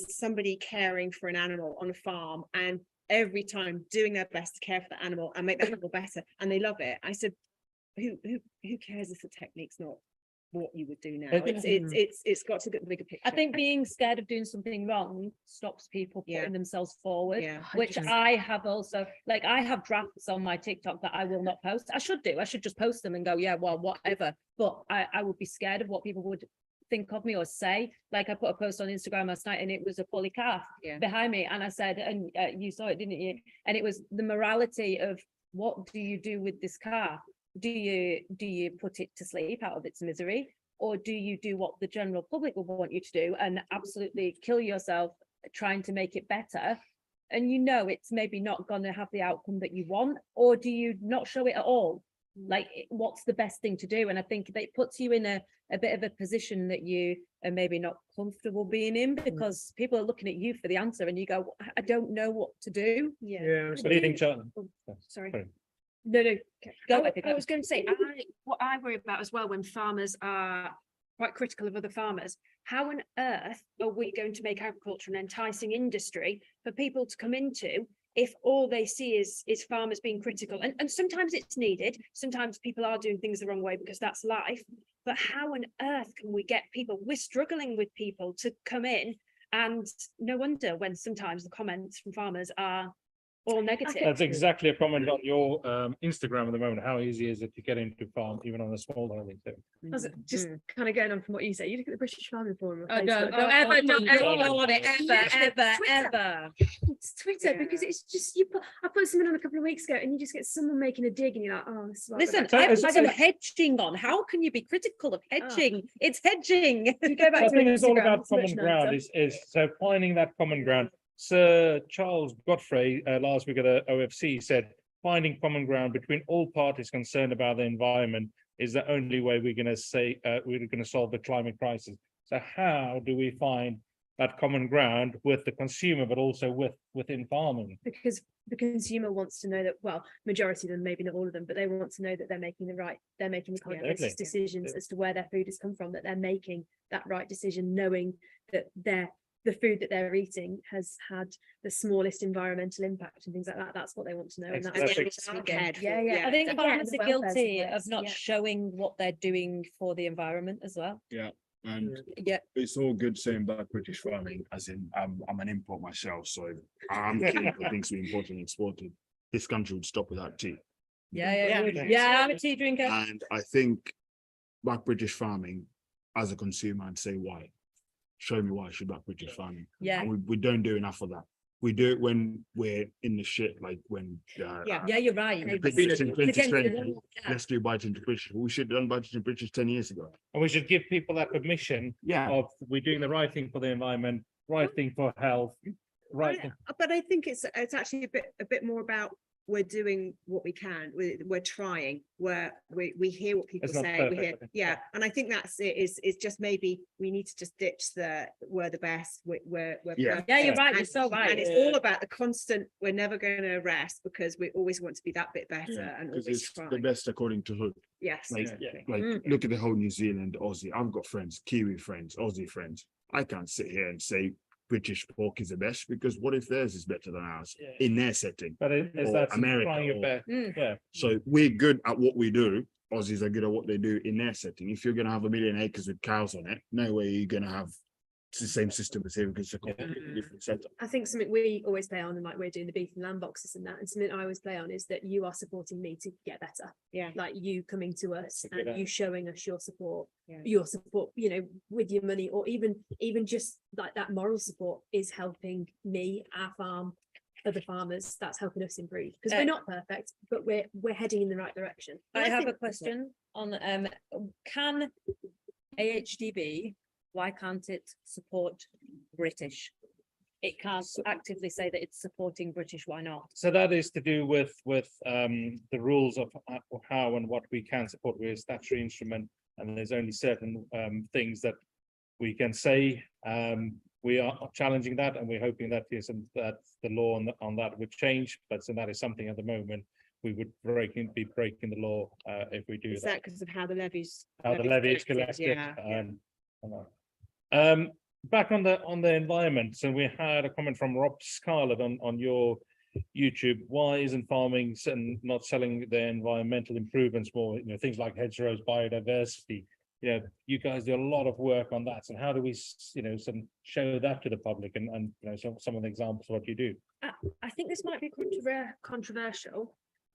somebody caring for an animal on a farm, and every time doing their best to care for the animal and make the animal better, and they love it. I said, who cares if the technique's not what you would do now? It's got to get the bigger picture. I think being scared of doing something wrong stops people Yeah. putting themselves forward, Yeah, which 100%. I have also, like I have drafts on my TikTok that I will not post. I should just post them and go, yeah, well, whatever. But I would be scared of what people would think of me or say. Like I put a post on Instagram last night and it was a poly calf behind me. And I said, and you saw it, didn't you? And it was the morality of what do you do with this calf? Do you put it to sleep out of its misery, or do you do what the general public will want you to do and absolutely kill yourself trying to make it better? And it's maybe not going to have the outcome that you want, or do you not show it at all? Like, what's the best thing to do? And I think that puts you in a bit of a position that you are maybe not comfortable being in, because people are looking at you for the answer and you go, I don't know what to do. Yeah. What do you think, Charlie? Sorry. No, go. I was going to say, what I worry about as well when farmers are quite critical of other farmers, how on earth are we going to make agriculture an enticing industry for people to come into if all they see is farmers being critical? And sometimes it's needed. Sometimes people are doing things the wrong way because that's life. But how on earth can we get people? We're struggling with people to come in, and no wonder when sometimes the comments from farmers are all negative. That's exactly a comment on your Instagram at the moment. How easy is it to get into farm, even on a small holding? I was just kind of going on from what you say. You look at the British Farming Forum. on Oh, Facebook. don't ever oh, go on it, ever. It's Twitter, because it's just I put something on a couple of weeks ago and you just get someone making a dig and you're like, oh, this is what I've Listen, got. I've had some hedging on. How can you be critical of hedging? It's hedging. You go back I to think it's all Instagram, about it's much common ground. nicer. Is so finding that common ground. Sir Charles Godfrey last week at the OFC said finding common ground between all parties concerned about the environment is the only way we're going to say we're going to solve the climate crisis. So how do we find that common ground with the consumer, but also within farming? Because the consumer wants to know that, well, majority of them, maybe not all of them, but they want to know that they're making the conscious Totally. decisions as to where their food has come from, that they're making that right decision, knowing that the food that they're eating has had the smallest environmental impact and things like that. That's what they want to know. And that's That's yeah. I think Again, farmers the are welfare guilty supplies, of not yeah. showing what they're doing for the environment as well. and Yeah. it's all good saying about British farming, as in I'm an import myself, so I'm keen for things to be imported and exported. This country would stop without tea. Yeah, I'm a tea drinker. And I think back British farming as a consumer and say why. Show me why I should back British farming. Yeah. And we don't do enough of that. we do it when we're in the shit, like when Yeah. Yeah, you're right. the British in Against the 2020, law, yeah. let's do biting to British. We should have done biting to British 10 years ago. And we should give people that permission Yeah. of we're doing the right thing for the environment, right thing for health, right thing. But I think it's actually a bit more about we're doing what we can, we're trying, we hear what people It's not say, we perfect, hear, I think. yeah, and I think that's it, is just maybe we need to just ditch we're the best, we're Yeah. Yeah, you're perfect. right, you're And- so right. And it's all about the constant, we're never going to rest because we always want to be that bit better and Because always it's the trying. best according to who. Yes. Like, Yeah. like Mm. look at the whole New Zealand, Aussie. I've got friends, Kiwi friends, Aussie friends. I can't sit here and say British pork is the best because what if theirs is better than ours Yeah. in their setting? But is Or that America trying your or- best? Mm. Yeah. So we're good at what we do. Aussies are good at what they do in their setting. If you're going to have 1 million acres with cows on it, no way you're going to have it's the same system as here because it's a completely different setup. I think something we always play on, and like we're doing the beef and lamb boxes and that, and something I always play on is that you are supporting me to get better. Yeah. Like you coming to us Good and idea. you showing us your support, Yeah. you know, with your money, or even just like that moral support is helping me, our farm, other farmers. That's helping us improve because we're not perfect, but we're heading in the right direction. I have a think- question on, can AHDB, why can't it support British? It can't actively say that it's supporting British, why not? So that is to do with the rules of how and what we can support with a statutory instrument, and there's only certain things that we can say. We are challenging that, and we're hoping that that the law on that would change. But so that is something at the moment we would be breaking the law if we do Is that. that because of how the levies? How the levy is collected? collected. Yeah. Back on the environment, so we had a comment from Rob Scarlett on your YouTube. Why isn't farming and not selling the environmental improvements more? You know, things like hedgerows, biodiversity. You know, you guys do a lot of work on that. So how do we, show that to the public and some of the examples of what you do? I think this might be controversial,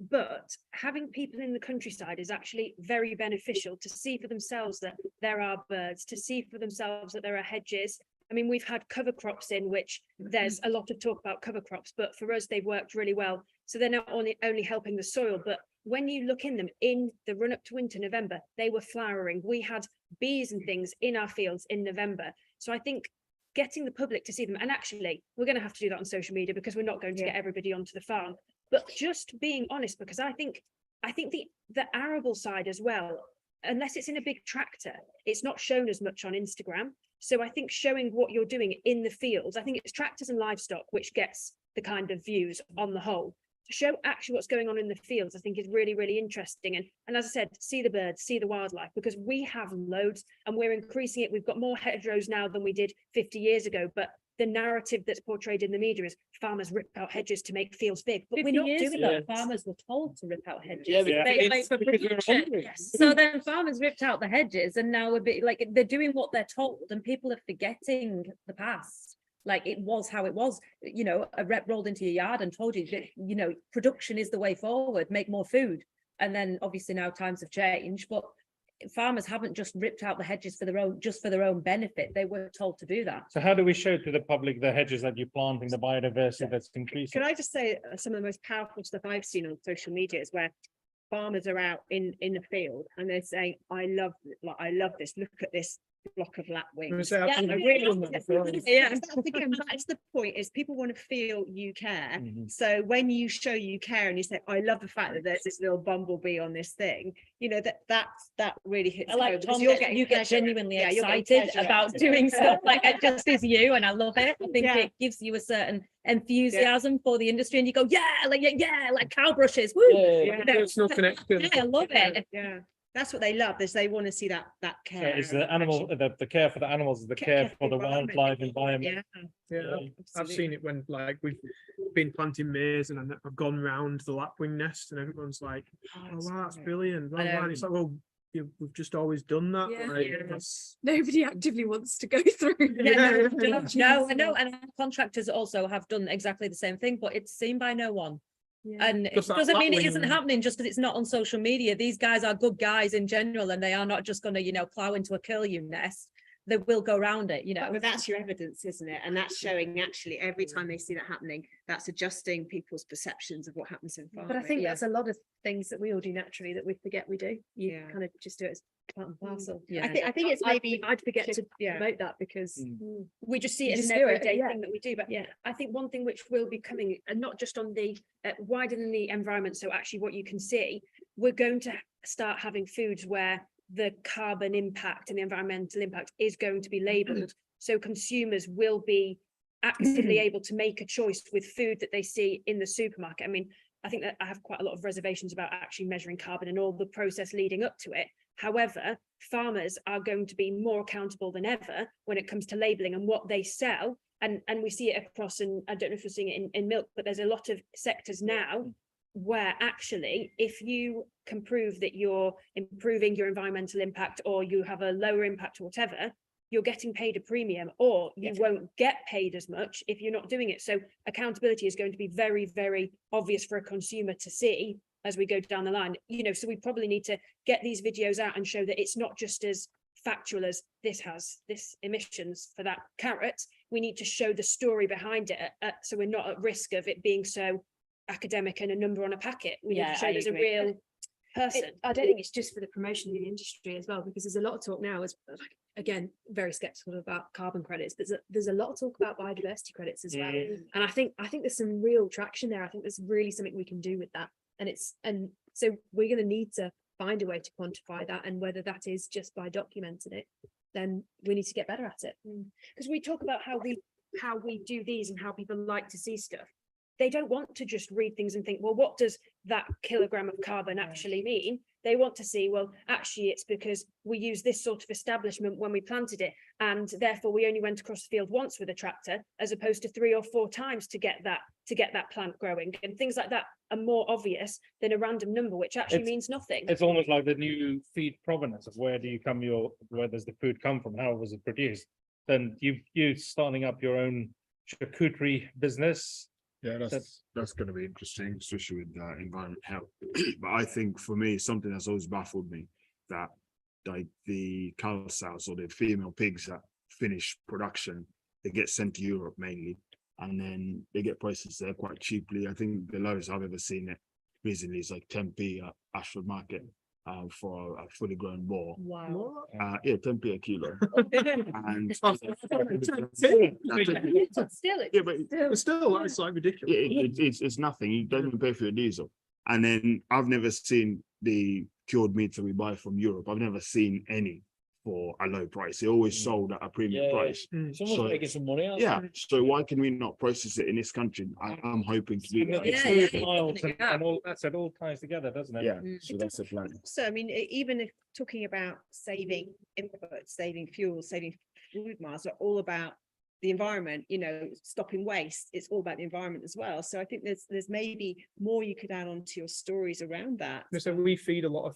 but having people in the countryside is actually very beneficial to see for themselves that there are birds, to see for themselves that there are hedges. I mean, we've had cover crops in which there's a lot of talk about cover crops, but for us, they've worked really well. So they're not only helping the soil, but when you look in them in the run up to winter, November, they were flowering. We had bees and things in our fields in November. So I think getting the public to see them, and actually we're going to have to do that on social media because we're not going to get everybody onto the farm, but just being honest, because I think the arable side as well, unless it's in a big tractor, it's not shown as much on Instagram. So I think showing what you're doing in the fields, I think it's tractors and livestock which gets the kind of views on the whole. To show actually what's going on in the fields, I think is really, really interesting. And as I said, see the birds, see the wildlife, because we have loads and we're increasing it. We've got more hedgerows now than we did 50 years ago, but the narrative that's portrayed in the media is farmers rip out hedges to make fields big, but we're 50 not years doing ago, that. farmers were told to rip out hedges. Yeah, For production. Yes. So then farmers ripped out the hedges and now they're doing what they're told and people are forgetting the past. Like it was how it was, a rep rolled into your yard and told you that, production is the way forward, make more food. And then obviously now times have changed, but farmers haven't just ripped out the hedges for their own benefit. They were told to do that. So how do we show to the public the hedges that you're planting, the biodiversity that's increasing? Can I just say some of the most powerful stuff I've seen on social media is where farmers are out in the field and they're saying, I love this, look at this block of lapwings. Yeah. Again, that's the point, is people want to feel you care. Mhm. So when you show you care and you say, I love the fact that there's this little bumblebee on this thing, that really hits I like home because Tom, you're that getting you get pleasure. genuinely Yeah, you're getting excited pleasure about out of it. doing stuff like it just is you, and I love it. I think Yeah. it gives you a certain enthusiasm for the industry, and you go, like cow brushes. Woo! Yeah, personal connection. Yeah, I love it. Yeah, that's what they love, is they want to see that care. Is the and animal, affection. the care for the animals, is the care for the environment. wildlife environment. Yeah. Yeah, I've seen it when we've been planting maize and I've gone round the lapwing nest and everyone's like, oh wow, that's brilliant. I know. And it's like, well, we've just always done that. Yeah. Like, Yeah. that's- Nobody actively wants to go through. Yeah, Yeah. no, I know, and our contractors also have done exactly the same thing, but it's seen by no one. And it Just that doesn't mean it lapwing. isn't happening just because it's not on social media. These guys are good guys in general, and they are not just going to, plow into a curlew nest. they will go around it, you know. But that's your evidence, isn't it? And that's showing actually every time they see that happening, that's adjusting people's perceptions of what happens in farming. But I think Yeah. that's a lot of things that we all do naturally that we forget we do. You Yeah. kind of just do it as part and parcel. Yeah. I think it's maybe, I'd forget to yeah. promote that because We just see you it as just an do it, everyday yeah. thing that we do, but yeah, I think one thing which will be coming, and not just on the wider than the environment, so actually what you can see, we're going to start having foods where the carbon impact and the environmental impact is going to be labelled. So consumers will be actively able to make a choice with food that they see in the supermarket. I mean, I think that I have quite a lot of reservations about actually measuring carbon and all the process leading up to it. However, farmers are going to be more accountable than ever when it comes to labelling and what they sell. And we see it across, and I don't know if you're seeing it in milk, but there's a lot of sectors now where actually, if you can prove that you're improving your environmental impact or you have a lower impact or whatever, you're getting paid a premium, or you won't get paid as much if you're not doing it. So accountability is going to be very, very obvious for a consumer to see as we go down the line, you know. So we probably need to get these videos out and show that it's not just as factual as this has this emissions for that carrot. We need to show the story behind it, so we're not at risk of it being so academic and a number on a packet. We need to show there's a real person. I don't think it's just for the promotion of the industry as well, because there's a lot of talk now, as like, again, very skeptical about carbon credits, but there's a lot of talk about biodiversity credits as well. And I think there's some real traction there. I think there's really something we can do with that. And so we're going to need to find a way to quantify that, and whether that is just by documenting it, then we need to get better at it. Because we talk about how we do these and how people like to see stuff. They don't want to just read things and think, well, what does that kilogram of carbon actually mean? They want to see, well, actually, it's because we use this sort of establishment when we planted it, and therefore we only went across the field once with a tractor, as opposed to 3 or 4 times to get that plant growing. And things like that are more obvious than a random number, which actually means nothing. It's almost like the new feed provenance of where does the food come from? How was it produced? Then you starting up your own charcuterie business. Yeah, that's going to be interesting, especially with environment health. But I think for me, something that's always baffled me, that like the cow sows or the female pigs that finish production, they get sent to Europe mainly, and then they get processed there quite cheaply. I think the lowest I've ever seen it recently is like 10p at Ashford Market for a fully grown boar. wow. Yeah, 10p a kilo. And Still, yeah, but But still, it's like ridiculous. it's nothing. You don't even pay for your diesel. And then I've never seen the cured meats that we buy from Europe. I've never seen any for a low price. They always sold at a premium price. It's almost So- making some money out of Yeah. it. So why can we not process it in this country? I'm hoping to do that. Yeah, Food yeah. miles and all that's it all ties together, doesn't it? Yeah, so that's the plan. So, I mean, even if talking about saving input, saving fuel, saving food miles, are all about the environment, you know, stopping waste. It's all about the environment as well. So I think there's maybe more you could add on to your stories around that. So we feed a lot of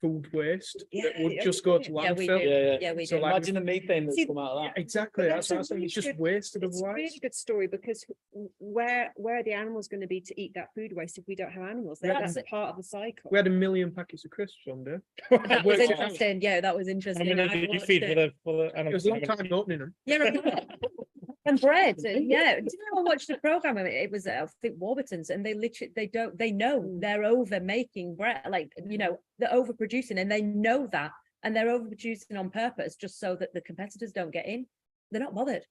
food waste that Yeah, would yeah, just go to Yeah, we landfill. do. Yeah, we So do. like- Imagine the methane that's See, come out of that. Exactly, But that's that's a what I'm saying. really It's just good- wasted It's a otherwise. really good story, because where are the animals going to be to eat that food waste if we don't have animals? Yeah. That's part of the cycle. We had 1 million packets of crisps one day. That was Worked it out. interesting. Yeah, that was How interesting. many I did you watched feed it. for the It animals? was a long time opening them. Yeah, and bread. Yeah, did you ever watch the program? It was I think Warburton's, and they literally they know they're over making bread, like, you know, they're overproducing, and they know that, and they're overproducing on purpose just so that the competitors don't get in. They're not bothered.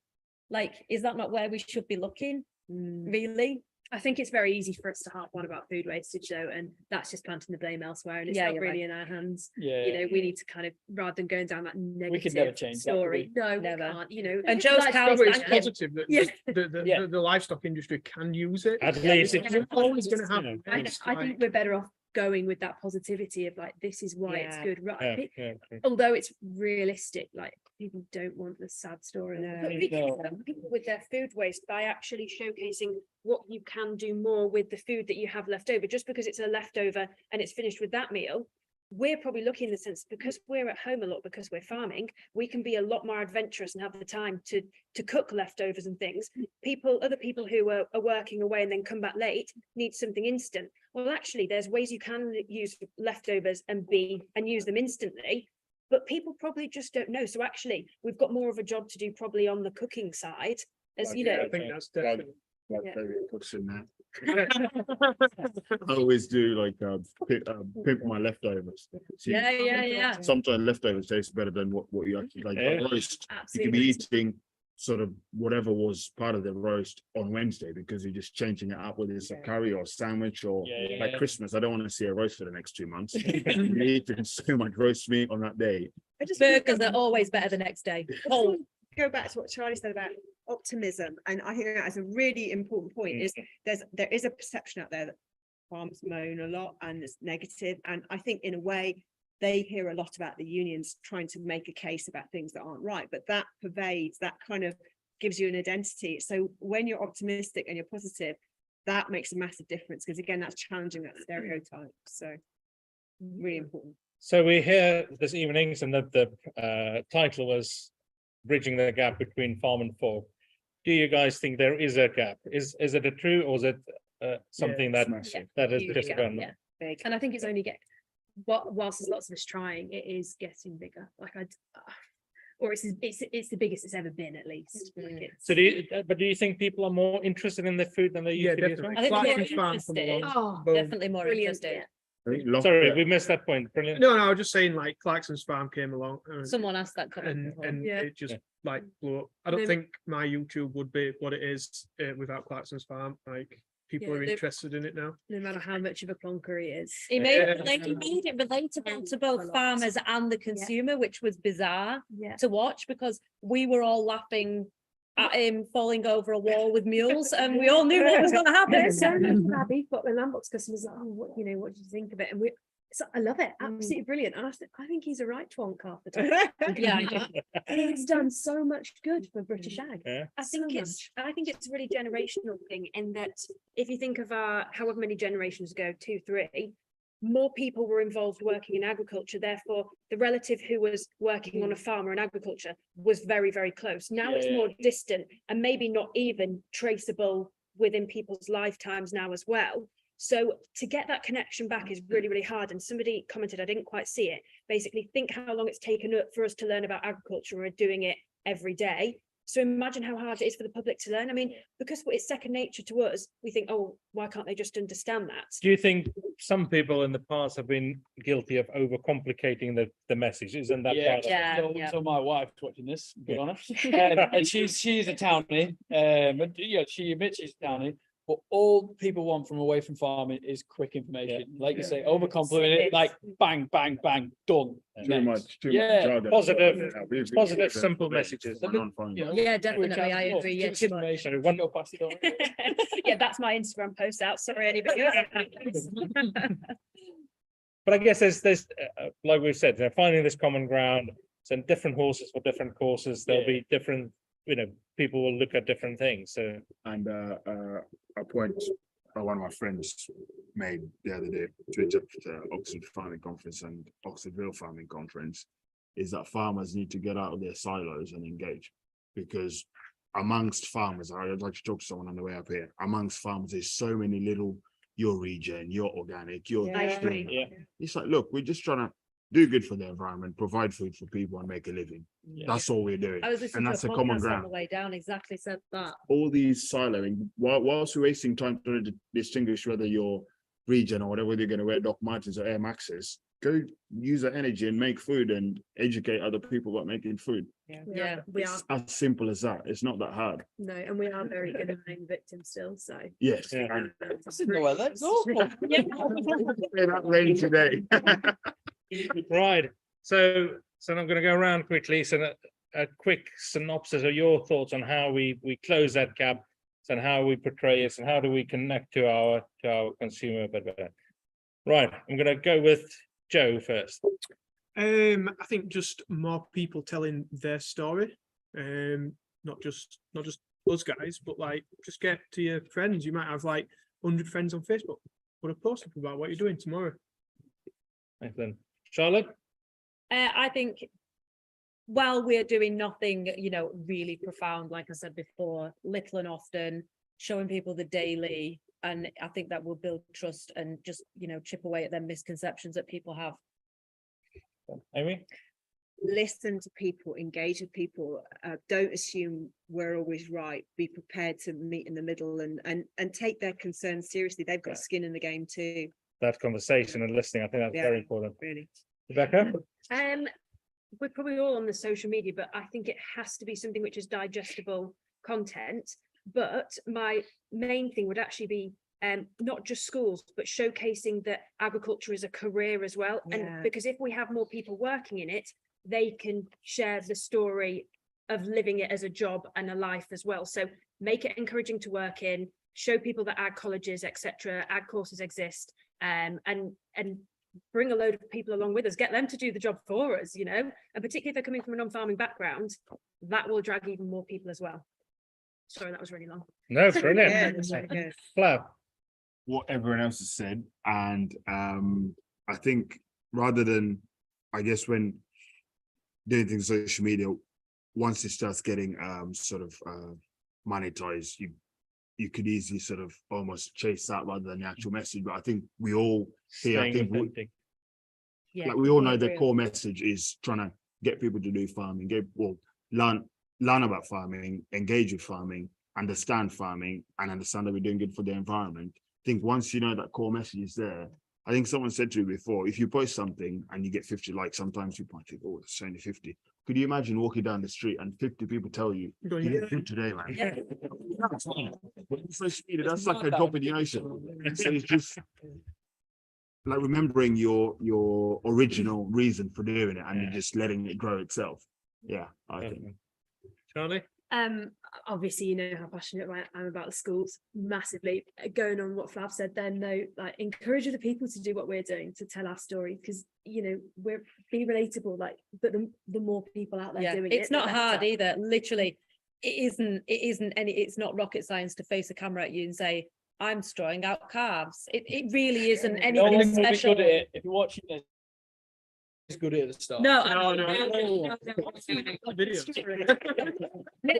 Like, is that not where we should be looking? Really? I think it's very easy for us to harp on about food wastage though, and that's just planting the blame elsewhere, and it's Yeah, not you're really in our hands. Yeah. You know, we need to kind of, rather than going down that negative never change that, could story. No, we Never. can't, you know. And Joe's Like, cows But it's thank you. positive that Yeah. the livestock industry can use it. At least It's it's always going to have. Yeah. I think we're better off going with that positivity of like, this is why it's Yeah. good, right? yeah, yeah, okay. Although it's realistic, like people don't want the sad story. No. But we can help people with their food waste by actually showcasing what you can do more with the food that you have left over. Just because it's a leftover and it's finished with that meal, we're probably looking in the sense, because we're at home a lot, because we're farming, we can be a lot more adventurous and have the time to cook leftovers and things. Other people who are working away and then come back late need something instant. Well, actually, there's ways you can use leftovers and use them instantly. but people probably just don't know. So actually, we've got more of a job to do probably on the cooking side, as Like, you know. I think that's definitely. Like Yeah. favorite cooks in there. I always do like pimp my leftovers. See, Yeah. sometimes leftovers taste better than what you actually like. Yeah. Roast, you Absolutely. could be eating sort of whatever was part of the roast on Wednesday because you're just changing it up, whether it's a curry or a sandwich or like Christmas. I don't want to see a roast for the next 2 months. You're eating so much roast meat on that day. I just Burgers are always better the next day. Cold. go back to what Charlie said about optimism, and I think that is a really important point. Is there is a perception out there that farmers moan a lot and it's negative, and I think in a way they hear a lot about the unions trying to make a case about things that aren't right, but that pervades, that kind of gives you an identity. So when you're optimistic and you're positive, that makes a massive difference, because again, that's challenging that stereotype. So really important. So we're here this evening, and the title was Bridging the Gap Between Farm and Fork. Do you guys think there is a gap? Is it a true, or is it something it's that massive. that is Huge just gap, gone? yeah. Big. And I think it's only whilst there's lots of us trying, it is getting bigger. Like or it's the biggest it's ever been, at least. Like it's- So but do you think people are more interested in the food than they used Yeah, to be as well? definitely. I think Clarkson's they're farm come interested. along. Oh, Boom. Definitely more Brilliant, interested. yeah. I think lots Sorry, of- we missed that point. Brilliant. No, I was just saying, like Clarkson's farm came along Someone asked that comment. and before. and Yeah. it just Yeah. like blew up. I don't Then- think my YouTube would be what it is without Clarkson's farm. Like people Yeah, are they- interested in it now. no matter how much of a plonker he is. He made Yeah. he made it relatable to both A lot. farmers and the consumer, which was bizarre Yeah. to watch, because we were all laughing at him falling over a wall with mules, and we all knew what was going to happen. There's so many of our beef but when Lambox customers are like, oh, what do you think of it? And I love it, absolutely brilliant. And I think he's a right twonk half the time. Yeah. He's done so much good for British ag. Yeah. I think it's a really generational thing, in that if you think of however many generations ago, 2, 3, more people were involved working in agriculture. Therefore, the relative who was working on a farm or in agriculture was very, very close. Now it's more distant and maybe not even traceable within people's lifetimes now as well. So to get that connection back is really, really hard. And somebody commented, I didn't quite see it. Basically, think how long it's taken for us to learn about agriculture. We're doing it every day. So imagine how hard it is for the public to learn. I mean, because it's second nature to us, we think, oh, why can't they just understand that? Do you think some people in the past have been guilty of overcomplicating the message? Isn't that part of it? Yeah. So my wife's watching this, to be Yeah. honest. And she's a townie, and yeah, she admits she's a townie. But all people want from away from farming is quick information. Like you say, overcomplicated it, like bang, bang, bang, done. Too Next. much Yeah, jargon. positive- Yeah, we've- positive, we've- simple we've- messages. we're non-farming. You know, Yeah, quick definitely, and I rough, agree, give yes, us but- information, One- go past it on. Yeah, that's my Instagram post out. Sorry, anybody else. But I guess there's like we've said, they're finding this common ground. So different horses for different courses. There'll be different, people will look at different things. So And a point one of my friends made the other day to the Oxford Farming Conference and Oxfordville Farming Conference is that farmers need to get out of their silos and engage, because amongst farmers, I'd like to talk to someone on the way up here. Amongst farmers, there's so many little, your region, your organic, your. I agree. yeah, It's like, look, we're just trying to do good for the environment, provide food for people, and make a living. Yeah. That's all we're doing. I was listening And to that's a a common podcast on ground. the way down, exactly said that. All these siloing, whilst we're wasting time trying to distinguish whether your region or whatever you're going to wear Doc Martens or Air Maxes, go use that energy and make food and educate other people about making food. Yeah, we are. It's as simple as that. It's not that hard. No, and we are very good at playing victim still. So Yes. Yeah. and- Well, that's awful. Say that rain today. right. So I'm going to go around quickly. So a quick synopsis of your thoughts on how we close that gap and how we portray it and how do we connect to our consumer better. Right. I'm going to go with Joe first. I think just more people telling their story. Not just us guys, but like just get to your friends. You might have like 100 friends on Facebook. Put a post up about what you're doing tomorrow. Excellent. Charlotte? I think while we're doing nothing, really profound, like I said before, little and often, showing people the daily, and I think that will build trust and just, chip away at them misconceptions that people have. Amy? listen to people, engage with people, don't assume we're always right, be prepared to meet in the middle and take their concerns seriously. They've got skin in the game too. That conversation and listening, I think that's Yeah, very important. really. Rebecca? We're probably all on the social media, but I think it has to be something which is digestible content. But my main thing would actually be not just schools, but showcasing that agriculture is a career as well. Yeah. And because if we have more people working in it, they can share the story of living it as a job and a life as well. So make it encouraging to work in, show people that ag colleges, etc., ag courses exist, and bring a load of people along with us, get them to do the job for us, you know, and particularly if they're coming from a non-farming background, that will drag even more people as well. Sorry, that was really long. No, Yeah, brilliant. that's very good. Flav? What everyone else has said, and I think rather than, I guess, when doing things on social media, once it starts getting sort of monetized, you could easily sort of almost chase that rather than the actual message. But I think we all here, I Staying think authentic. Yeah. like we all know the agree. core message is trying to get people to do farming, learn about farming, engage with farming, understand farming, and understand that we're doing good for the environment. I think once you know that core message is there, I think someone said to me before, if you post something and you get 50 likes, sometimes people might think, oh, it's only 50. Could you imagine walking down the street and 50 people tell you, you did good today, man? Yeah. That's fine. Social media, that's like a drop in the ocean. So it's just like remembering your original reason for doing it and you're just letting it grow itself. Yeah, I think. Charlie? Obviously, you know how passionate I am about the schools, massively. Going on what Flav said then, though, like encourage other people to do what we're doing, to tell our story, because you know we're be relatable, like, but the more people out there doing It's it, the not hard better. either. Literally, it's not rocket science to face a camera at you and say, I'm strawing out calves. It really isn't No anything one will be special. good at it. If you're watching this, it's good at the start. No,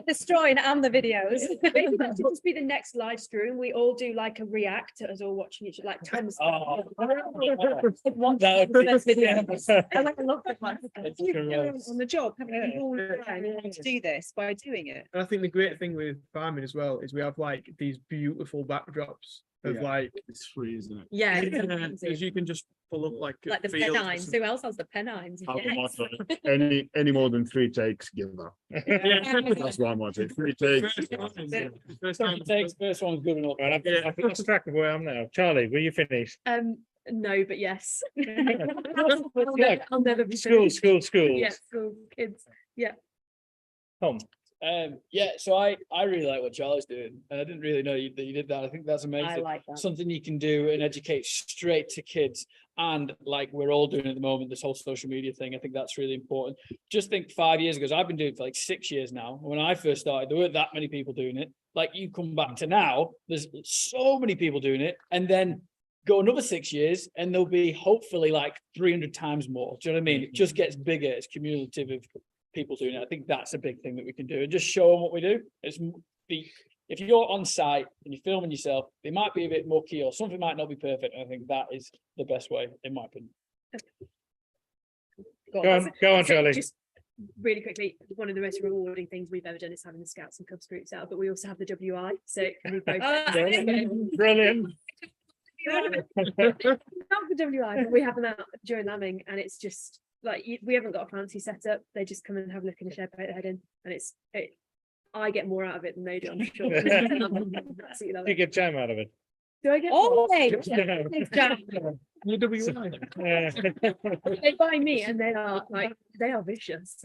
the strawing and the videos. Maybe that should just be the next live stream. We all do like a react as all watching each, like Tom's. Oh. Watch That the best videos. I like a lot of like, It's you've true, learned yes. on the job, haven't you? Yeah. You've all learned to do this by doing it. And I think the great thing with farming as well is we have like these beautiful backdrops of Yeah. like, It's free, isn't it? Yeah. because you can just pull up like. Like the fields or Pennines. something. Who else has the Pennines? Have a Yes. motto. Any more than 3 takes, give up. That's my motto. 3 takes. First time. First one's good enough. Right, I've lost track of where I am now. Charlie, were you finished? No, but yes. Yeah. I'll never be Schools. Yeah, school kids. Tom? Yeah, so I really like what Charlie's doing, and I didn't really know that you did that. I think that's I amazing. like that. Something you can do and educate straight to kids, and like we're all doing at the moment, this whole social media thing. I think that's really important. Just think 5 years ago, 'cause I've been doing it for like 6 years now. When I first started, there weren't that many people doing it. Like you come back to now, there's so many people doing it, and then go another 6 years and there'll be hopefully like 300 times more. Do you know what I mean? It just gets bigger. It's cumulative of people doing it. I think that's a big thing that we can do, and just show them what we do. If you're on site and you're filming yourself, they might be a bit mucky or something might not be perfect. And I think that is the best way, in my opinion. Go on, Charlie. Just really quickly, one of the most rewarding things we've ever done is having the Scouts and Cubs groups out, but we also have the WI, so it can be both. Brilliant. Not the WI, but we have them out during lambing, and it's just like we haven't got a fancy setup. They just come and have a look in the shed, put their head in, and I get more out of it than they do, I'm sure. Absolutely love You it. get jam out of it. Do I get Oh, more? You WI. Yeah. They buy me, and they are vicious.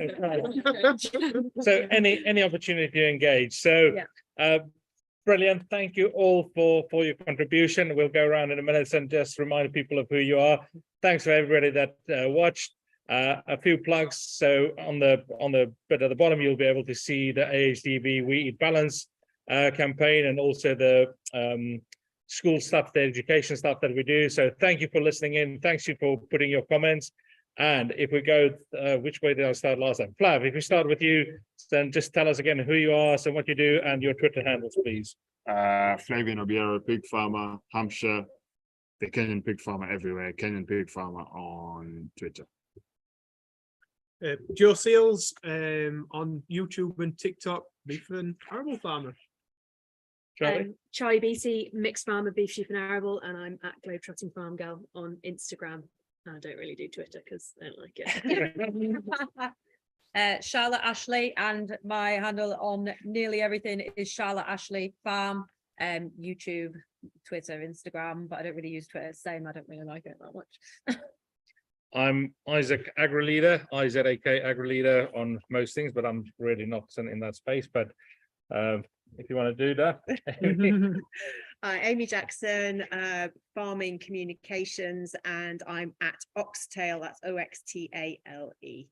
So any opportunity to engage. So brilliant. Thank you all for your contribution. We'll go around in a minute and just remind people of who you are. Thanks for everybody that watched. A few plugs. So on the bit at the bottom, you'll be able to see the AHDB We Eat Balance campaign, and also the school stuff, the education stuff that we do. So thank you for listening in. Thanks you for putting your comments. And if we go, which way did I start last time? Flav, if we start with you, then just tell us again who you are, so what you do, and your Twitter handles, please. Flavian Obiero, pig farmer, Hampshire, the Kenyan pig farmer everywhere, Kenyan pig farmer on Twitter. Joe Seals on YouTube and TikTok, beef and arable farmer. Charlie? Charlie Beatty, mixed farmer, beef, sheep and arable, and I'm at Globetrotting Farm Girl on Instagram. I don't really do Twitter because I don't like it. Charlotte Ashley, and my handle on nearly everything is Charlotte Ashley Farm, YouTube, Twitter, Instagram, but I don't really use Twitter. Same, I don't really like it that much. I'm Isaac AgriLeader, IZAK AgriLeader on most things, but I'm really not in that space. But if you want to do that. Amy Jackson, farming communications, and I'm at Oxtail, that's Oxtale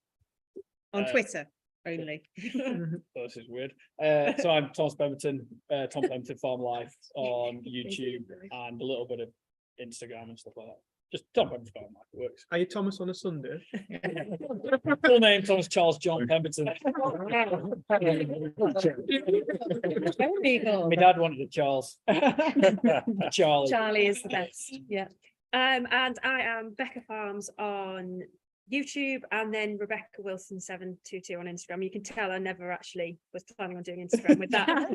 on Twitter only. This is weird. So I'm Thomas Pemberton, Tom Pemberton Farm Life on YouTube and a little bit of Instagram and stuff like that. Just Tom Pemberton Farm Life, it works. Are you Thomas on a Sunday? Full name Thomas Charles John Pemberton. My dad wanted a Charles. Charlie. Charlie is the best, yeah. And I am Becca Farms on YouTube, and then Rebecca Wilson 722 on Instagram. You can tell I never actually was planning on doing Instagram with that.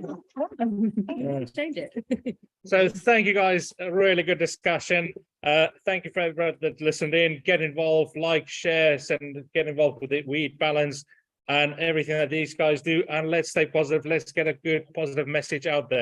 Change it. So thank you guys, a really good discussion. Thank you for everybody that listened in. Get involved, like, share, and get involved with the Weed Balance and everything that these guys do. And let's stay positive. Let's get a good positive message out there.